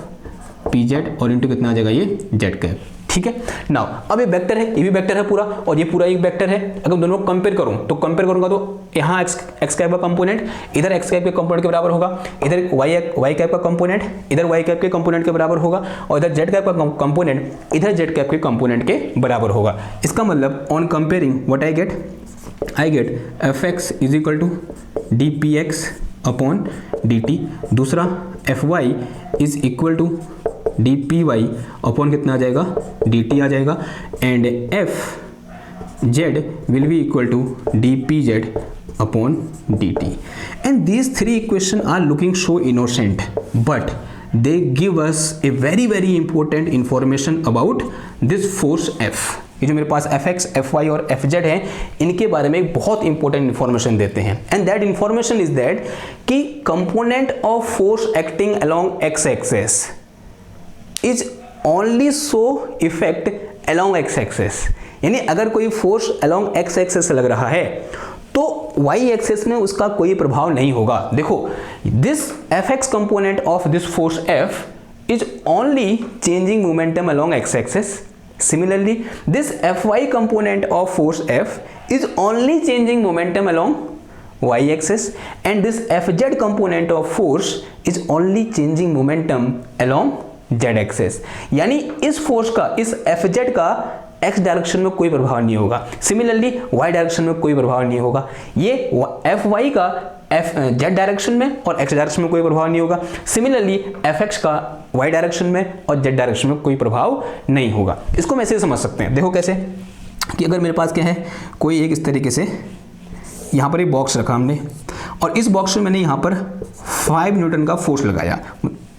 P Z और इंटू कितना आ जाएगा ये जेड कैप। ठीक है, नाउ अब ये वेक्टर है, ये भी वेक्टर है पूरा, और ये पूरा एक वेक्टर है। अगर दोनों को कंपेयर करूं तो कंपेयर करूंगा तो यहाँ एक्स कैप का कंपोनेंट इधर एक्स कैप के कंपोनेंट के बराबर होगा, इधर वाई कैप का कंपोनेंट इधर वाई कैप के कंपोनेंट के बराबर होगा, और इधर जेड कैप का कंपोनेंट इधर जेड कैप के कंपोनेंट के बराबर होगा। इसका मतलब on comparing what I get F x is equal to D p x upon D t, दूसरा F y is equal to D p Y upon कितना आ जाएगा डी टी आ जाएगा, and F Z will be equal to D P Z upon D T. And these three equation are looking so innocent but they give us a very very important information about this force F. ये जो मेरे पास F X F Y और F Z है, इनके बारे में एक बहुत इंपॉर्टेंट इंफॉर्मेशन देते हैं, and that information is that कि component of force acting along x axis is only so effect along x axis. यानी अगर कोई फोर्स अलोंग एक्स एक्सिस लग रहा है तो वाई एक्सिस में उसका कोई प्रभाव नहीं होगा। देखो this F x component of this force F is only changing momentum along x axis. Similarly, this Fy component of force F is only changing momentum along y-axis, and this Fz component of force is only changing momentum along z-axis। यानी इस force का, इस Fz का x direction में कोई प्रभाव नहीं होगा, सिमिलरली y डायरेक्शन में कोई प्रभाव नहीं होगा। ये Fy का z डायरेक्शन में और x डायरेक्शन में कोई प्रभाव नहीं होगा, सिमिलरली Fx का y डायरेक्शन में और z डायरेक्शन में कोई प्रभाव नहीं होगा। इसको हम ऐसे समझ सकते हैं, देखो कैसे कि अगर मेरे पास क्या है, कोई एक इस तरीके से यहाँ पर एक बॉक्स रखा हमने, और इस बॉक्स में मैंने यहाँ पर 5 न्यूटन का फोर्स लगाया,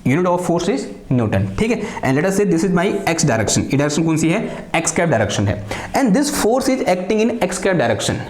unit of force is Newton, ठीक है। And let us say this is my ex direction, ये डायरेक्शन कौन सी है, एक्स कैप डायरेक्शन है, and this force is acting in x cap direction,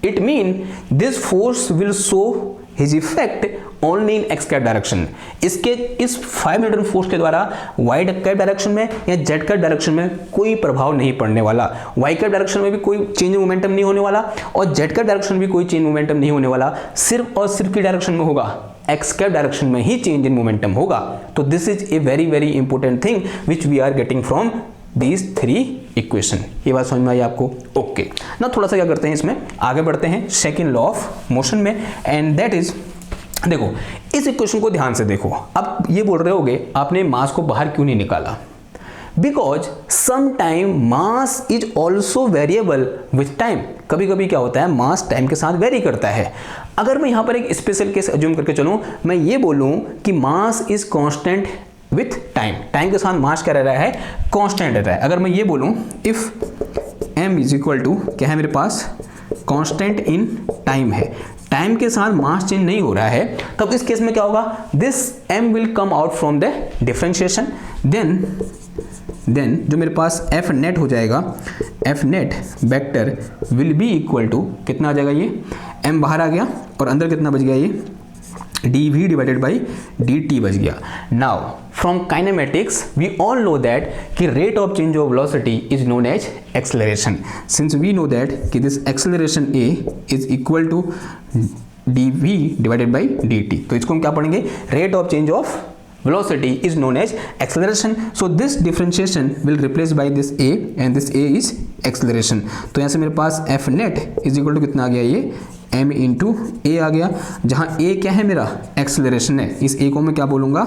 it mean this force will show his effect only in x cap direction. इसके इस 5 Newton force के द्वारा Y cap direction में या Z cap direction में कोई प्रभाव नहीं पड़ने वाला, वाई कैप डायरेक्शन में भी कोई चेंज इन मोमेंटम नहीं होने वाला और जेड कैप डायरेक्शन में भी कोई चेंज मोमेंटम नहीं होने वाला, सिर्फ और सिर्फ की डायरेक्शन में होगा, एक्स कैप डायरेक्शन में ही चेंज इन मोमेंटम होगा। तो this is a very very important thing which we are getting from these 3 equation. ये बात समझ में आई आपको? ओके ना, थोड़ा सा क्या करते हैं, इसमें आगे बढ़ते हैं सेकेंड लॉ ऑफ मोशन में, एंड दैट इज, देखो इस इक्वेशन को ध्यान से देखो। अब ये बोल रहे होगे आपने मास को बाहर क्यों नहीं निकाला, because some time mass is also variable with time. कभी कभी क्या होता है, मास टाइम के साथ वेरी करता है। अगर मैं यहां पर एक स्पेशल केस एज्यूम करके चलूं, मैं ये बोलूं कि mass is constant with time, time के साथ मास क्या रह रहा है, कांस्टेंट रह रहा है। अगर मैं ये बोलूं if m is equal to, क्या है मेरे पास, कांस्टेंट इन टाइम है, टाइम के साथ मास चेंज नहीं हो रहा है, तब इस केस में क्या होगा, this m will come out from the differentiation, then जो मेरे पास f नेट हो जाएगा, f net vector will be equal to, कितना आ जाएगा, ये m बाहर आ गया और अंदर कितना बच गया, ये dv डिवाइडेड बाई dt बच गया। Now from kinematics we all know that कि rate of change of velocity is known as acceleration, since we know that कि this acceleration a is equal to dv divided by dt। तो इसको हम क्या पढ़ेंगे, rate of change of velocity is known as acceleration, so this differentiation will replace by this a and this a is acceleration। तो यहाँ से मेरे पास f net is equal to कितना आ गया, ये m इंटू a आ गया, जहाँ a क्या है मेरा, एक्सेलरेशन है, इस a को मैं क्या बोलूँगा,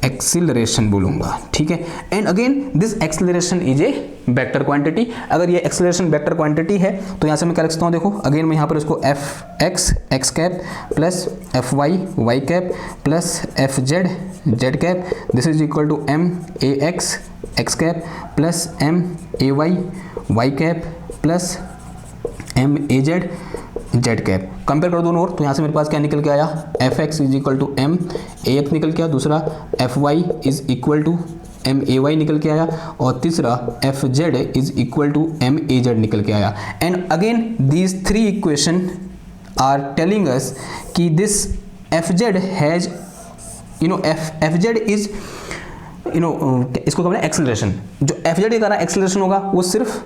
एक्सीलरेशन बोलूँगा, ठीक है। And again this acceleration is a vector quantity, अगर ये एक्सेलरेशन वेक्टर क्वांटिटी है तो यहाँ से मैं क्या लिख सकता हूँ, देखो अगेन मैं यहाँ पर इसको F X X cap plus F Y Y cap plus F Z Z cap, this is equal to M A X X cap plus M A Y Y cap plus M A Z Z cap. Compare करो दोनों और, तो यहाँ से मेरे पास क्या निकल के आया, F x is equal to M A x निकल के आया, दूसरा F y is equal to M A y निकल के आया, और तीसरा F z is equal to M A z निकल के आया। And again these 3 equation are telling us कि this F z has F z is इसको कहते हैं एक्सेलरेशन, जो एफ जेड के कारण एक्सेलरेशन होगा वो सिर्फ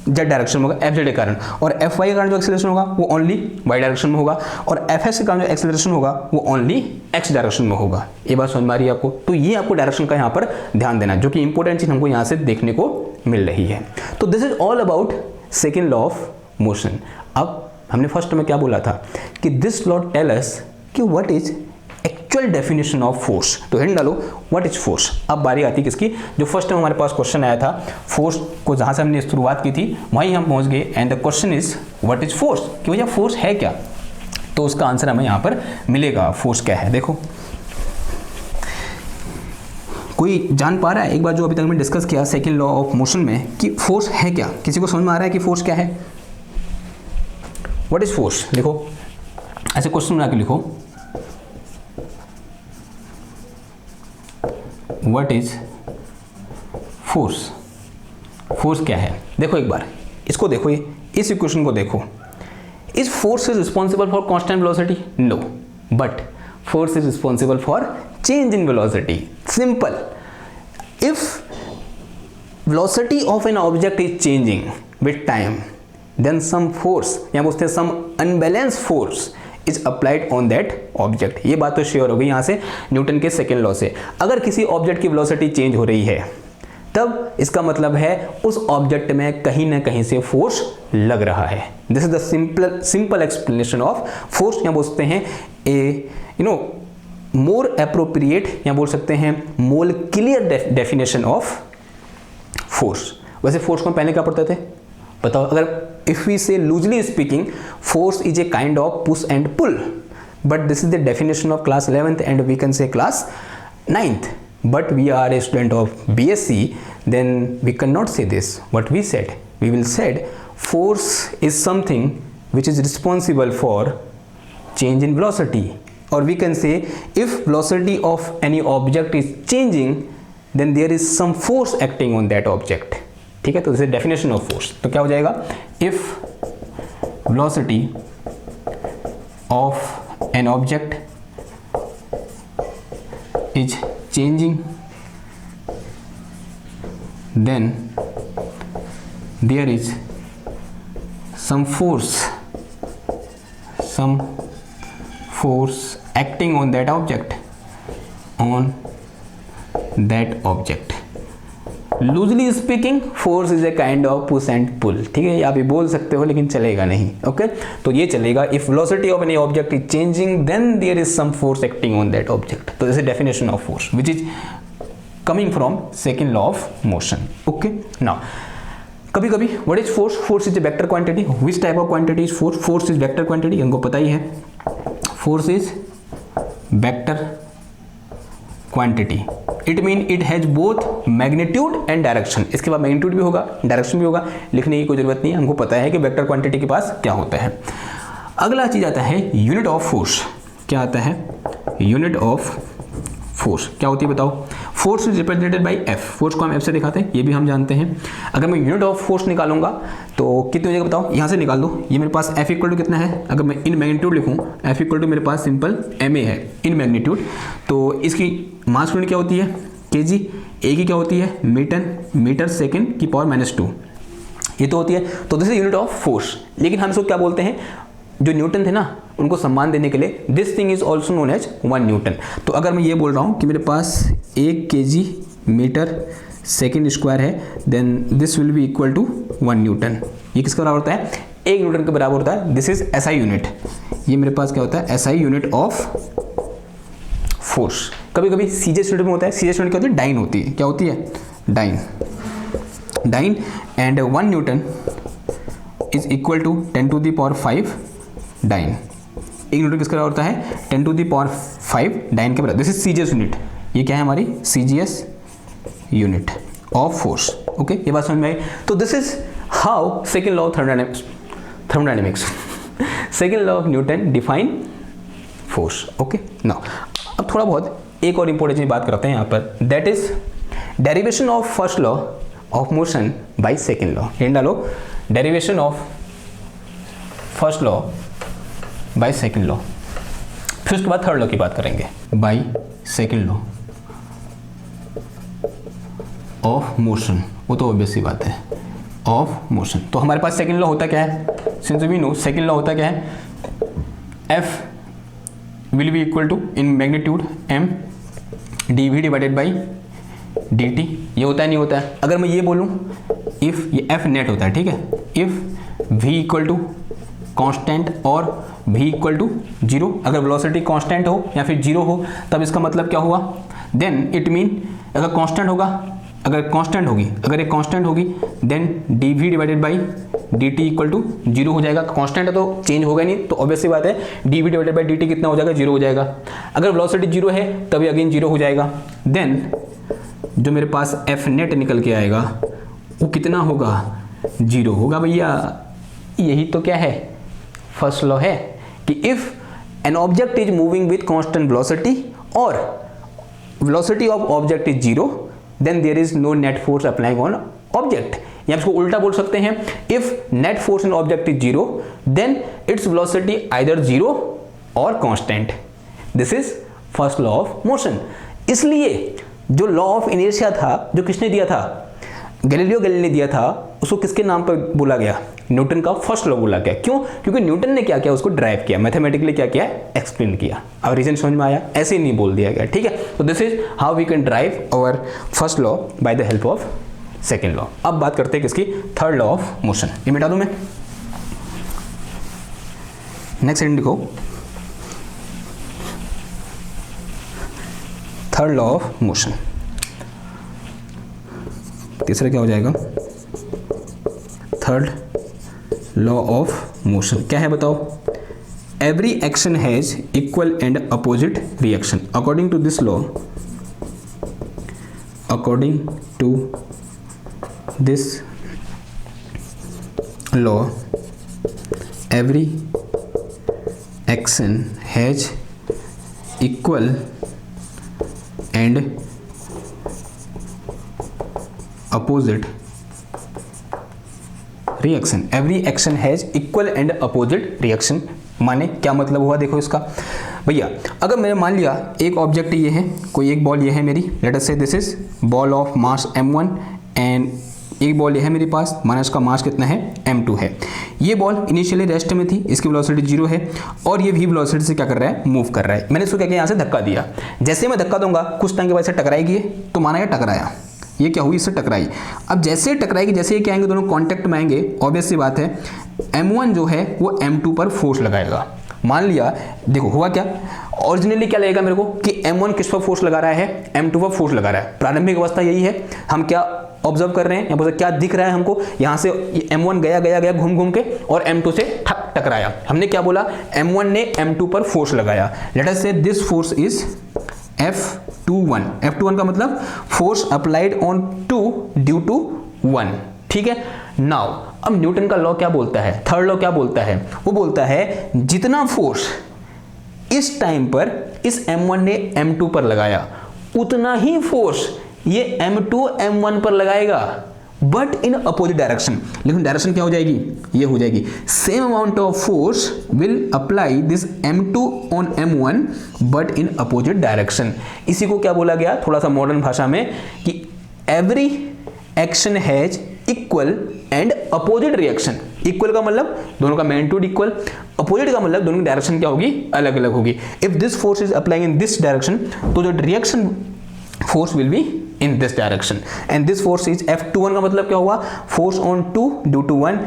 जेड डायरेक्शन में होगा एफ जेड के कारण, और एफ वाई के कारण जो एक्सेलरेशन होगा वो ओनली वाई डायरेक्शन में होगा, और एफ एक्स के कारण जो एक्सेलरेशन होगा वो ओनली एक्स डायरेक्शन में होगा। ये बात समझ में आ रही है आपको? तो ये आपको डायरेक्शन का यहाँ पर ध्यान देना, जो कि इंपॉर्टेंट चीज हमको यहाँ से देखने को मिल रही है। तो this is all about second law of motion. अब हमने फर्स्ट में क्या बोला था कि दिस लॉ टेल अस कि what is actual definition of force. तो हेड डालो व्हाट इज फोर्स। अब बारी आती है किसकी, जो फर्स्ट में हमारे पास क्वेश्चन आया था, फोर्स को जहां से हमने शुरुआत की थी वहीं हम पहुंच गए, and the question is what is force, कि भैया फोर्स है क्या। तो उसका आंसर हमें यहां पर मिलेगा, फोर्स क्या है। देखो कोई जान पा रहा है एक बार जो अभी तक हमने डिस्कस किया सेकेंड लॉ ऑफ मोशन में, कि फोर्स है क्या, किसी को समझ में आ रहा है कि फोर्स क्या है, व्हाट इज फोर्स। लिखो ऐसे क्वेश्चन बना के लिखो, व्हाट इज फोर्स, फोर्स क्या है। देखो एक बार इसको देखो, ये इस इक्वेशन को देखो, is force is responsible for constant velocity, no, but force is responsible for change in velocity. Simple, if velocity of an object is changing with time, then some force, या बोलते हैं some unbalance force is applied on that object. ये बात तो sure हो गई यहाँ से न्यूटन के सेकेंड लॉ से। अगर किसी ऑब्जेक्ट की वेलोसिटी चेंज हो रही है तब इसका मतलब है उस ऑब्जेक्ट में कहीं ना कहीं से फोर्स लग रहा है। This is the simple explanation of force, या बोल सकते हैं ए मोर एप्रोप्रिएट, या बोल सकते हैं more clear definition of force. वैसे फोर्स को पहले क्या पढ़ते थे बताओ, अगर if we say loosely speaking, force is a kind of push and pull, but this is the definition of class 11th and we can say class 9th, but we are a student of BSc, then we cannot say this. What we said, we will said force is something which is responsible for change in velocity, or we can say if velocity of any object is changing then there is some force acting on that object. ठीक है, तो this is definition of force. तो क्या हो जाएगा, if velocity of an object is changing then there is some force acting on that object, loosely speaking force is a kind of push and pull. ठीक है, आप ये बोल सकते हो लेकिन चलेगा नहीं. ओके, तो ये चलेगा, if velocity of any object is changing then there is some force acting on that object. तो this is definition of force which is coming from second law of motion. Okay, now कभी कभी what is force? Force is a vector quantity. Which type of quantity is force? Force is vector quantity, हमको पता ही है. Force is vector quantity. It mean it has both magnitude and direction. इसके बाद magnitude भी होगा, direction भी होगा, लिखने की कोई जरूरत नहीं है, हमको पता है कि वेक्टर क्वांटिटी के पास क्या होता है. अगला चीज आता है यूनिट ऑफ फोर्स. क्या आता है? यूनिट ऑफ फोर्स क्या होती है बताओ? Force is represented by F. Force को हम एफ से दिखाते हैं, ये भी हम जानते हैं. अगर मैं यूनिट ऑफ फोर्स निकालूंगा तो कितनी हो जाएगा बताओ? यहाँ से निकाल दो. ये मेरे पास एफ इक्वल टू कितना है? अगर मैं इन मैग्नीट्यूड लिखूँ, एफ इक्वल टू मेरे पास सिंपल एम ए है इन मैग्नीट्यूड. तो इसकी मास यूनिट क्या होती है? केजी. ए की क्या होती है? मीटर सेकेंड की पावर -2. ये तो होती है. तो this is unit of force. लेकिन हम इसको क्या बोलते हैं? जो न्यूटन थे ना, उनको सम्मान देने के लिए this thing is also known as 1 newton. तो अगर मैं ये बोल रहा हूँ कि मेरे पास 1 kg मीटर सेकेंड स्क्वायर है, then this will be equal to 1 newton. ये किसका बराबर होता है? 1 न्यूटन के बराबर होता है. This is SI unit. ये मेरे पास क्या होता है? SI unit of force. कभी कभी सीजीएस यूनिट में होता है. सीजीएस यूनिट क्या होती है? डाइन होती है. क्या होती है? Dyne. And 1 newton is equal to 10 to the power 5 dyne. 1 newton किसका बराबर होता है? 10 to the power 5 डाइन के बराबर. This is CGS unit. ये क्या है हमारी? CGS unit of force. Okay, ये बात समझ में आई. तो this is how second law of thermodynamics second law of Newton define force. Okay, now अब थोड़ा बहुत एक और इंपॉर्टेंट चीज बात करते हैं यहाँ पर. That is derivation of first law of motion by second law. ये डालो, derivation of first law by second law. फिर उसके बाद थर्ड लॉ की बात करेंगे. By second law of motion, वो तो ऑब्वियस सी बात है, ऑफ मोशन. तो हमारे पास सेकेंड लॉ होता क्या है? Since we know second law होता क्या है? F will be equal to in magnitude M dv divided by dt. ये होता है नहीं होता है? अगर मैं ये बोलूं इफ, ये f नेट होता है, ठीक है, if v equal to constant और v इक्वल टू 0. अगर वेलोसिटी कांस्टेंट हो या फिर 0 हो तब इसका मतलब क्या हुआ? देन इट मीन अगर कांस्टेंट होगा, अगर ये कांस्टेंट होगी then dv divided by dt equal to 0 हो जाएगा. कांस्टेंट है तो चेंज होगा नहीं, तो ऑब्वियस सी बात है dv डिवाइडेड बाई dt कितना हो जाएगा? 0 हो जाएगा. अगर वेलोसिटी 0 है तभी अगेन 0 हो जाएगा. देन जो मेरे पास f नेट निकल के आएगा वो कितना होगा? 0 होगा भैया. यही तो क्या है? फर्स्ट लॉ है कि if an object is moving with constant velocity और velocity of object is 0 then there is no net force applying on object. या इसको उल्टा बोल सकते हैं, if net force in object is 0 then its velocity either 0 और constant. This is first law of motion. इसलिए जो लॉ ऑफ इनर्शिया था, जो किसने दिया था? गैलीलियो गैलीली ने दिया था. उसको किसके नाम पर बोला गया? न्यूटन का फर्स्ट लॉ बोला गया. क्यों? क्योंकि न्यूटन ने क्या किया? उसको ड्राइव किया, मैथमेटिकली क्या किया? एक्सप्लेन किया. अब रीजन समझ में आया? ऐसे ही नहीं बोल दिया गया. ठीक है, तो this is how we can derive our first law by the help of second law. अब बात करते हैं किसकी? Third law of motion. ये मिटा दूं मैं. नेक्स्ट सेकंड देखो, थर्ड लॉ ऑफ मोशन. तीसरा क्या हो जाएगा? थर्ड लॉ ऑफ मोशन क्या है बताओ? Every action has equal and opposite reaction. According to this law, every action has equal and opposite reaction. Every action has equal and opposite reaction. माने क्या मतलब हुआ, देखो इसका भैया, अगर मैंने मान लिया एक ऑब्जेक्ट ये है, कोई एक बॉल ये है मेरी, late us say this is ball of mass m1 and एक बॉल ये है मेरे पास, माना इसका मास कितना है m2 है। ये बॉल इनिशियली रेस्ट में थी, इसकी वेलोसिटी 0 है और ये v वेलोसिटी से क्या कर रहा है, मूव कर रहा है। मैंने इसको क्या किया, यहाँ से धक्का दिया। जैसे मैं धक्का दूंगा कुछ टाइम के बाद से टकराएगी, तो माना ये टकराया, ये क्या हुई, इससे टकराई। अब जैसे टकराएगी, जैसे ये क्या आएंगे, दोनों कांटेक्ट में आएंगे, ऑब्वियस सी बात है m1 जो है वो m2 पर फोर्स लगाएगा। मान लिया, देखो हुआ क्या, ओरिजिनली क्या लगेगा मेरे को कि m1 किस पर फोर्स लगा रहा है, m2 पर फोर्स लगा रहा है। प्रारंभिक अवस्था यही है। हम क्या ऑब्जर्व कर रहे हैं, यहाँ पर क्या दिख रहा है हमको, यहाँ से m1 गया घूम घूम के और m2 से ठक टकराया। हमने क्या बोला, m1 ने m2 पर फोर्स लगाया। Late us say this force is F21। F21 का मतलब force applied on 2 due to 1। ठीक है। नाउ अब न्यूटन का लॉ क्या बोलता है, थर्ड लॉ क्या बोलता है, वो बोलता है जितना फोर्स इस टाइम पर इस m1 ने m2 पर लगाया, उतना ही फोर्स ये m2 m1 पर लगाएगा, बट इन अपोजिट डायरेक्शन। लेकिन डायरेक्शन क्या हो जाएगी, ये हो जाएगी same amount of force will apply this m2 on m1 but in opposite direction. इसी को क्या बोला गया थोड़ा सा मॉडर्न भाषा में कि every action has equal and opposite reaction. Equal का मतलब दोनों का मैग्नीट्यूड इक्वल, अपोजिट का मतलब दोनों की डायरेक्शन क्या होगी, अलग अलग होगी। If this force is applying in this direction, तो जो reaction force will be in this direction and this force is F21 का मतलब क्या हुआ, फोर्स ऑन 2 ड्यू टू 1,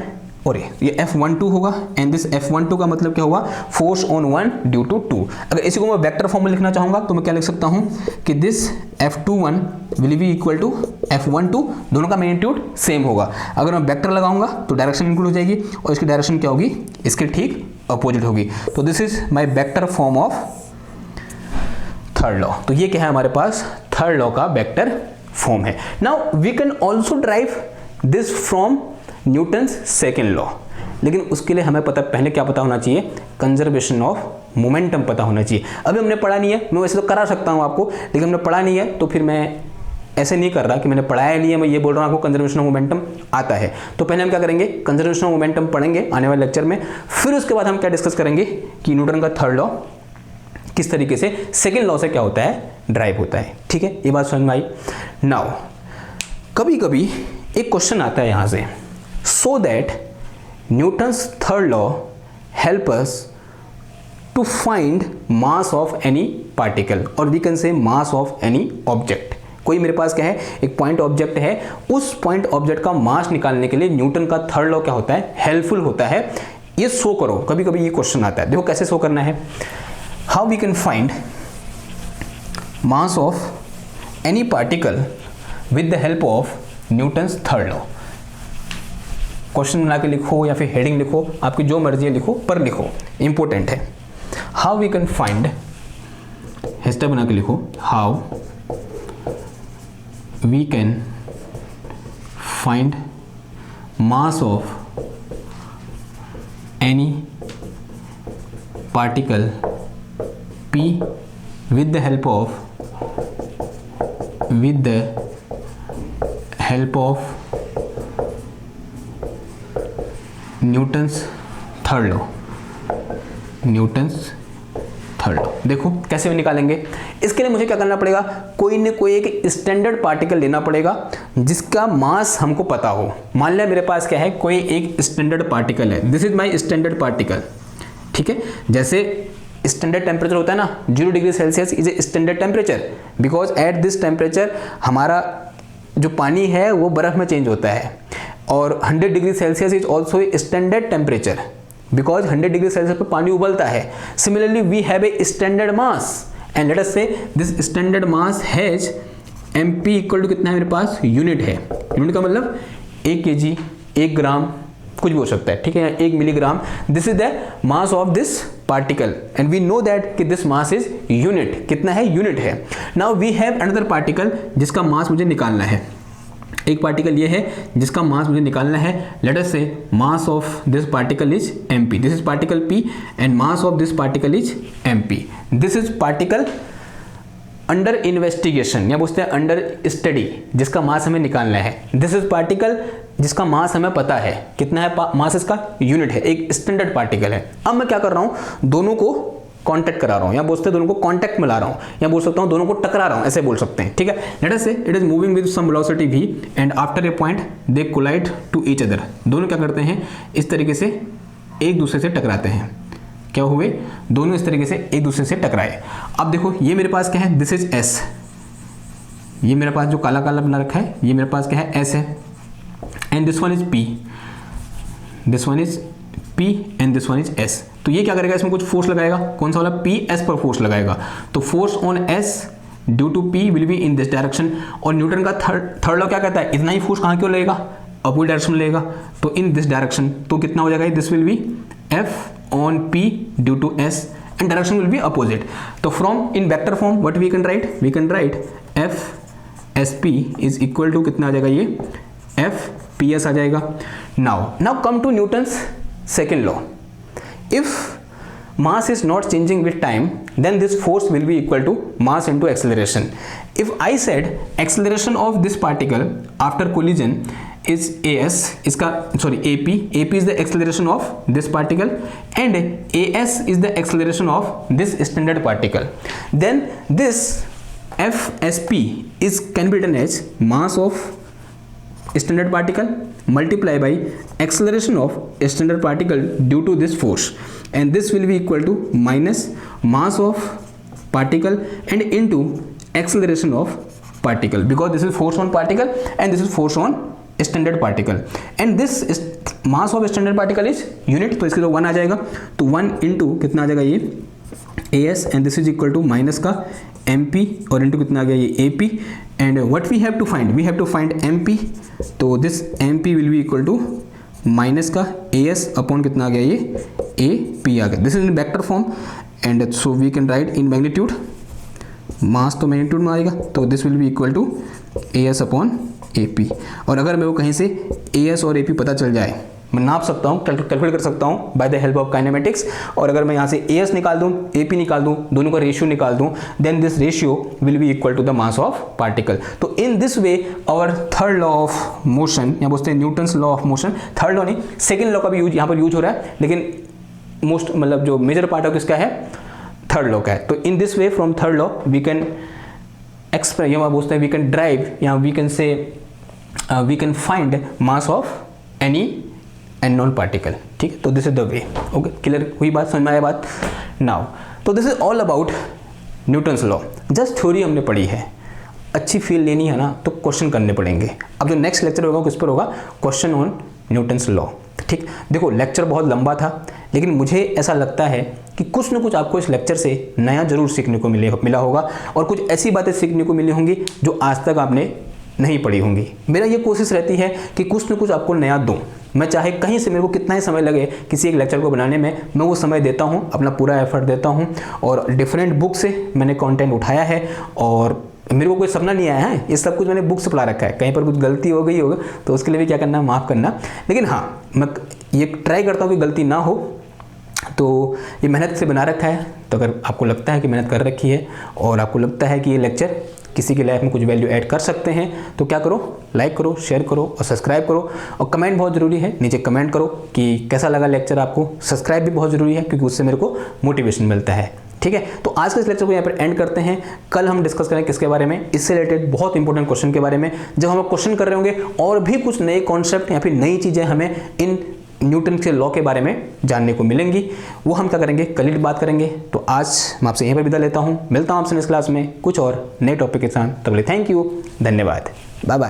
और ये F12 होगा एंड दिस F12 का मतलब क्या हुआ, फोर्स ऑन 1 ड्यू टू 2। अगर इसी को मैं वेक्टर फॉर्म में लिखना चाहूंगा तो मैं क्या लिख सकता हूं कि this F21 will be equal to F12, दोनों का मैग्नीट्यूड सेम होगा। अगर मैं वेक्टर लगाऊंगा तो डायरेक्शन इंक्लूड हो जाएगी और इसकी डायरेक्शन क्या होगी, इसके ठीक अपोजिट होगी। तो this is my vector form of third law. तो ये क्या है हमारे पास, थर्ड लॉ का वेक्टर फॉर्म है। Now we can also derive this from Newton's second law, लेकिन उसके लिए हमें पता पहले क्या पता होना चाहिए, कंजर्वेशन ऑफ मोमेंटम पता होना चाहिए। अभी हमने पढ़ा नहीं है, मैं वैसे तो करा सकता हूं आपको, लेकिन हमने पढ़ा नहीं है तो फिर मैं ऐसे नहीं कर रहा कि मैंने पढ़ाया नहीं है, मैं ये बोल रहा हूं आपको कंजर्वेशन ऑफ मोमेंटम आता है। तो पहले हम क्या करेंगे, कंजर्वेशन ऑफ मोमेंटम पढ़ेंगे आने वाले लेक्चर में, फिर उसके बाद हम क्या डिस्कस करेंगे कि न्यूटन का थर्ड लॉ किस तरीके से सेकेंड लॉ से क्या होता है, ड्राइव होता है। ठीक है, ये बात समझ में आई। नाउ कभी कभी एक क्वेश्चन आता है यहां से, so that Newton's third law help us to find mass of any particle और we can say mass of any object. कोई मेरे पास क्या है, एक पॉइंट ऑब्जेक्ट है, उस पॉइंट ऑब्जेक्ट का मास निकालने के लिए न्यूटन का थर्ड लॉ क्या होता है, हेल्पफुल होता है। ये शो करो, कभी कभी ये क्वेश्चन आता है, देखो कैसे शो करना है। How we can find mass of any particle with the help of Newton's third law। Question बना के लिखो या फिर हेडिंग लिखो, आपकी जो मर्जी है लिखो, पर लिखो, इंपॉर्टेंट है। How we can find, hashtag बना के लिखो, how we can find mass of any particle P with the help of Newton's third law। देखो कैसे भी निकालेंगे। इसके लिए मुझे क्या करना पड़ेगा, कोई न कोई एक स्टैंडर्ड पार्टिकल लेना पड़ेगा जिसका मास हमको पता हो। मान लिया मेरे पास क्या है, कोई एक स्टैंडर्ड पार्टिकल है, this is my standard particle. ठीक है, जैसे स्टैंडर्ड टेम्परेचर होता है ना, 0 degree Celsius is a standard temperature, because at this temperature हमारा जो पानी है वो बर्फ में चेंज होता है। और 100 degree Celsius is also a standard temperature, because 100 degree Celsius पर पानी उबलता है। Similarly we have a standard mass and let us say this standard mass has mp equal to कितना है मेरे पास, यूनिट है। यूनिट का मतलब 1 kg, 1 ग्राम, कुछ भी हो सकता है। ठीक है, 1 milligram, this is the mass of this particle and we know that कि दिस मास इज यूनिट। कितना है, यूनिट है। Now we have another particle जिसका मास मुझे निकालना है।
एक पार्टिकल ये है जिसका मास मुझे निकालना है, लेट अस से mass of this particle is mp, this is particle p and mass of this particle is mp, this is particle under investigation या बोलते हैं अंडर स्टडी जिसका मास हमें निकालना है, दिस इज पार्टिकल जिसका मास हमें पता है कितना है, मास इसका यूनिट है, एक स्टैंडर्ड पार्टिकल है। अब मैं क्या कर रहा हूं, दोनों को कांटेक्ट करा रहा हूं या बोलते हैं दोनों को कांटेक्ट में ला रहा हूं या बोल सकता हूं दोनों को टकरा रहा हूं, ऐसे बोल सकते हैं, ठीक है। Let us say it is moving with some velocity v and after a point they collide to each other, दोनों क्या करते हैं इस तरीके से एक दूसरे से टकराते हैं, क्या हुए दोनों इस तरीके से एक दूसरे से टकराए। अब देखो ये मेरे पास क्या है, दिस इज s, ये मेरे पास जो काला काला बना रखा है ये मेरे पास क्या है s है, and this one is p, this one is p and this one is s। तो ये क्या करेगा, इसमें कुछ फोर्स लगाएगा, कौन सा वाला, p s पर फोर्स लगाएगा, तो force on s due to p will be in this direction. और न्यूटन का थर्ड लॉ क्या कहता है, इतना ही फोर्स कहाँ क्यों लगेगा, अपवर्ड डायरेक्शन लगेगा, तो इन दिस डायरेक्शन, तो कितना हो जाएगा, this will be f on p due to s and direction will be opposite. तो from in vector form what we can write f sp is equal to कितना आ जाएगा, ये f ps आ जाएगा। Now come to Newton's second law, if mass is not changing with time then this force will be equal to mass into acceleration. If I said acceleration of this particle after collision is as, इसका ap is the acceleration of this particle and as is the acceleration of this standard particle, then this fsp can be written as mass of standard particle multiply by acceleration of standard particle due to this force, and this will be equal to minus mass of particle and into acceleration of particle, because this is force on particle and this is force on standard particle, and this is mass of standard particle is unit, तो इसके तो 1 आ जाएगा, तो 1 into कितना आ जाएगा ये as and this is equal to minus का mp और into कितना आ गया ये ap, and what we have to find mp, तो this mp will be equal to minus का as अपॉन कितना आ गया ये ap आ गया, this is in vector form and so we can write in magnitude, mass तो magnitude में आएगा, तो this will be equal to as upon ap। और अगर मेरे को कहीं से as और ap पता चल जाए, मैं नाप सकता हूँ, कैलकुलेट कर सकता हूँ bye the help of kinematics, और अगर मैं यहाँ से as निकाल दूँ, ap निकाल दूँ, दोनों का रेशियो निकाल दूँ, then this ratio will be equal to the mass of particle. तो in this way our third law of motion, या बोलते हैं Newton's law of motion, third law नहीं सेकेंड लॉ का भी यूज यहाँ पर यूज हो रहा है, लेकिन मोस्ट मतलब जो मेजर पार्ट ऑफ किसका है, थर्ड लॉ का है। तो in this way from third law we can express, या बोलते हैं वी कैन ड्राइव, या we can say we can find mass of any unknown particle, ठीक है। तो this is the way, okay, clear हुई बात, समझ में आया बात। नाउ तो this is all about Newton's law, just theory हमने पढ़ी है, अच्छी फील लेनी है ना तो क्वेश्चन करने पड़ेंगे। अब जो नेक्स्ट लेक्चर होगा किस पर होगा, क्वेश्चन ऑन न्यूटन्स लॉ, ठीक। देखो लेक्चर बहुत लंबा था, लेकिन मुझे ऐसा लगता है कि कुछ ना कुछ आपको इस लेक्चर से नया जरूर सीखने को मिला होगा, और कुछ ऐसी बातें सीखने को मिली होंगी जो आज तक आपने नहीं पढ़ी होंगी। मेरा ये कोशिश रहती है कि कुछ न कुछ आपको नया दूं, मैं चाहे कहीं से मेरे को कितना ही समय लगे किसी एक लेक्चर को बनाने में, मैं वो समय देता हूँ, अपना पूरा एफर्ट देता हूँ, और डिफरेंट बुक से मैंने कंटेंट उठाया है, और मेरे को कोई सपना नहीं आया है, ये सब कुछ मैंने बुक से पढ़ा रखा है। कहीं पर कुछ गलती हो गई होगा तो उसके लिए भी क्या करना, माफ़ करना, लेकिन हाँ मैं ये ट्राई करता हूँ कि गलती ना हो, तो ये मेहनत से बना रखा है। तो अगर आपको लगता है कि मेहनत कर रखी है और आपको लगता है कि ये लेक्चर किसी की लाइफ में कुछ वैल्यू ऐड कर सकते हैं, तो क्या करो, लाइक करो, शेयर करो और सब्सक्राइब करो, और कमेंट बहुत ज़रूरी है, नीचे कमेंट करो कि कैसा लगा लेक्चर आपको। सब्सक्राइब भी बहुत ज़रूरी है क्योंकि उससे मेरे को मोटिवेशन मिलता है, ठीक है। तो आज के इस लेक्चर को यहाँ पर एंड करते हैं। कल हम डिस्कस करें किसके बारे में, इससे रिलेटेड बहुत इंपॉर्टेंट क्वेश्चन के बारे में। जब हम क्वेश्चन कर रहे होंगे और भी कुछ नए कॉन्सेप्ट या फिर नई चीज़ें हमें इन न्यूटन के लॉ के बारे में जानने को मिलेंगी, वो हम क्या करेंगे, कल ही बात करेंगे। तो आज मैं आपसे यहीं पर विदा लेता हूँ, मिलता हूँ आपसे नेक्स्ट क्लास में कुछ और नए टॉपिक के साथ। तब तक थैंक यू, धन्यवाद, बाय बाय।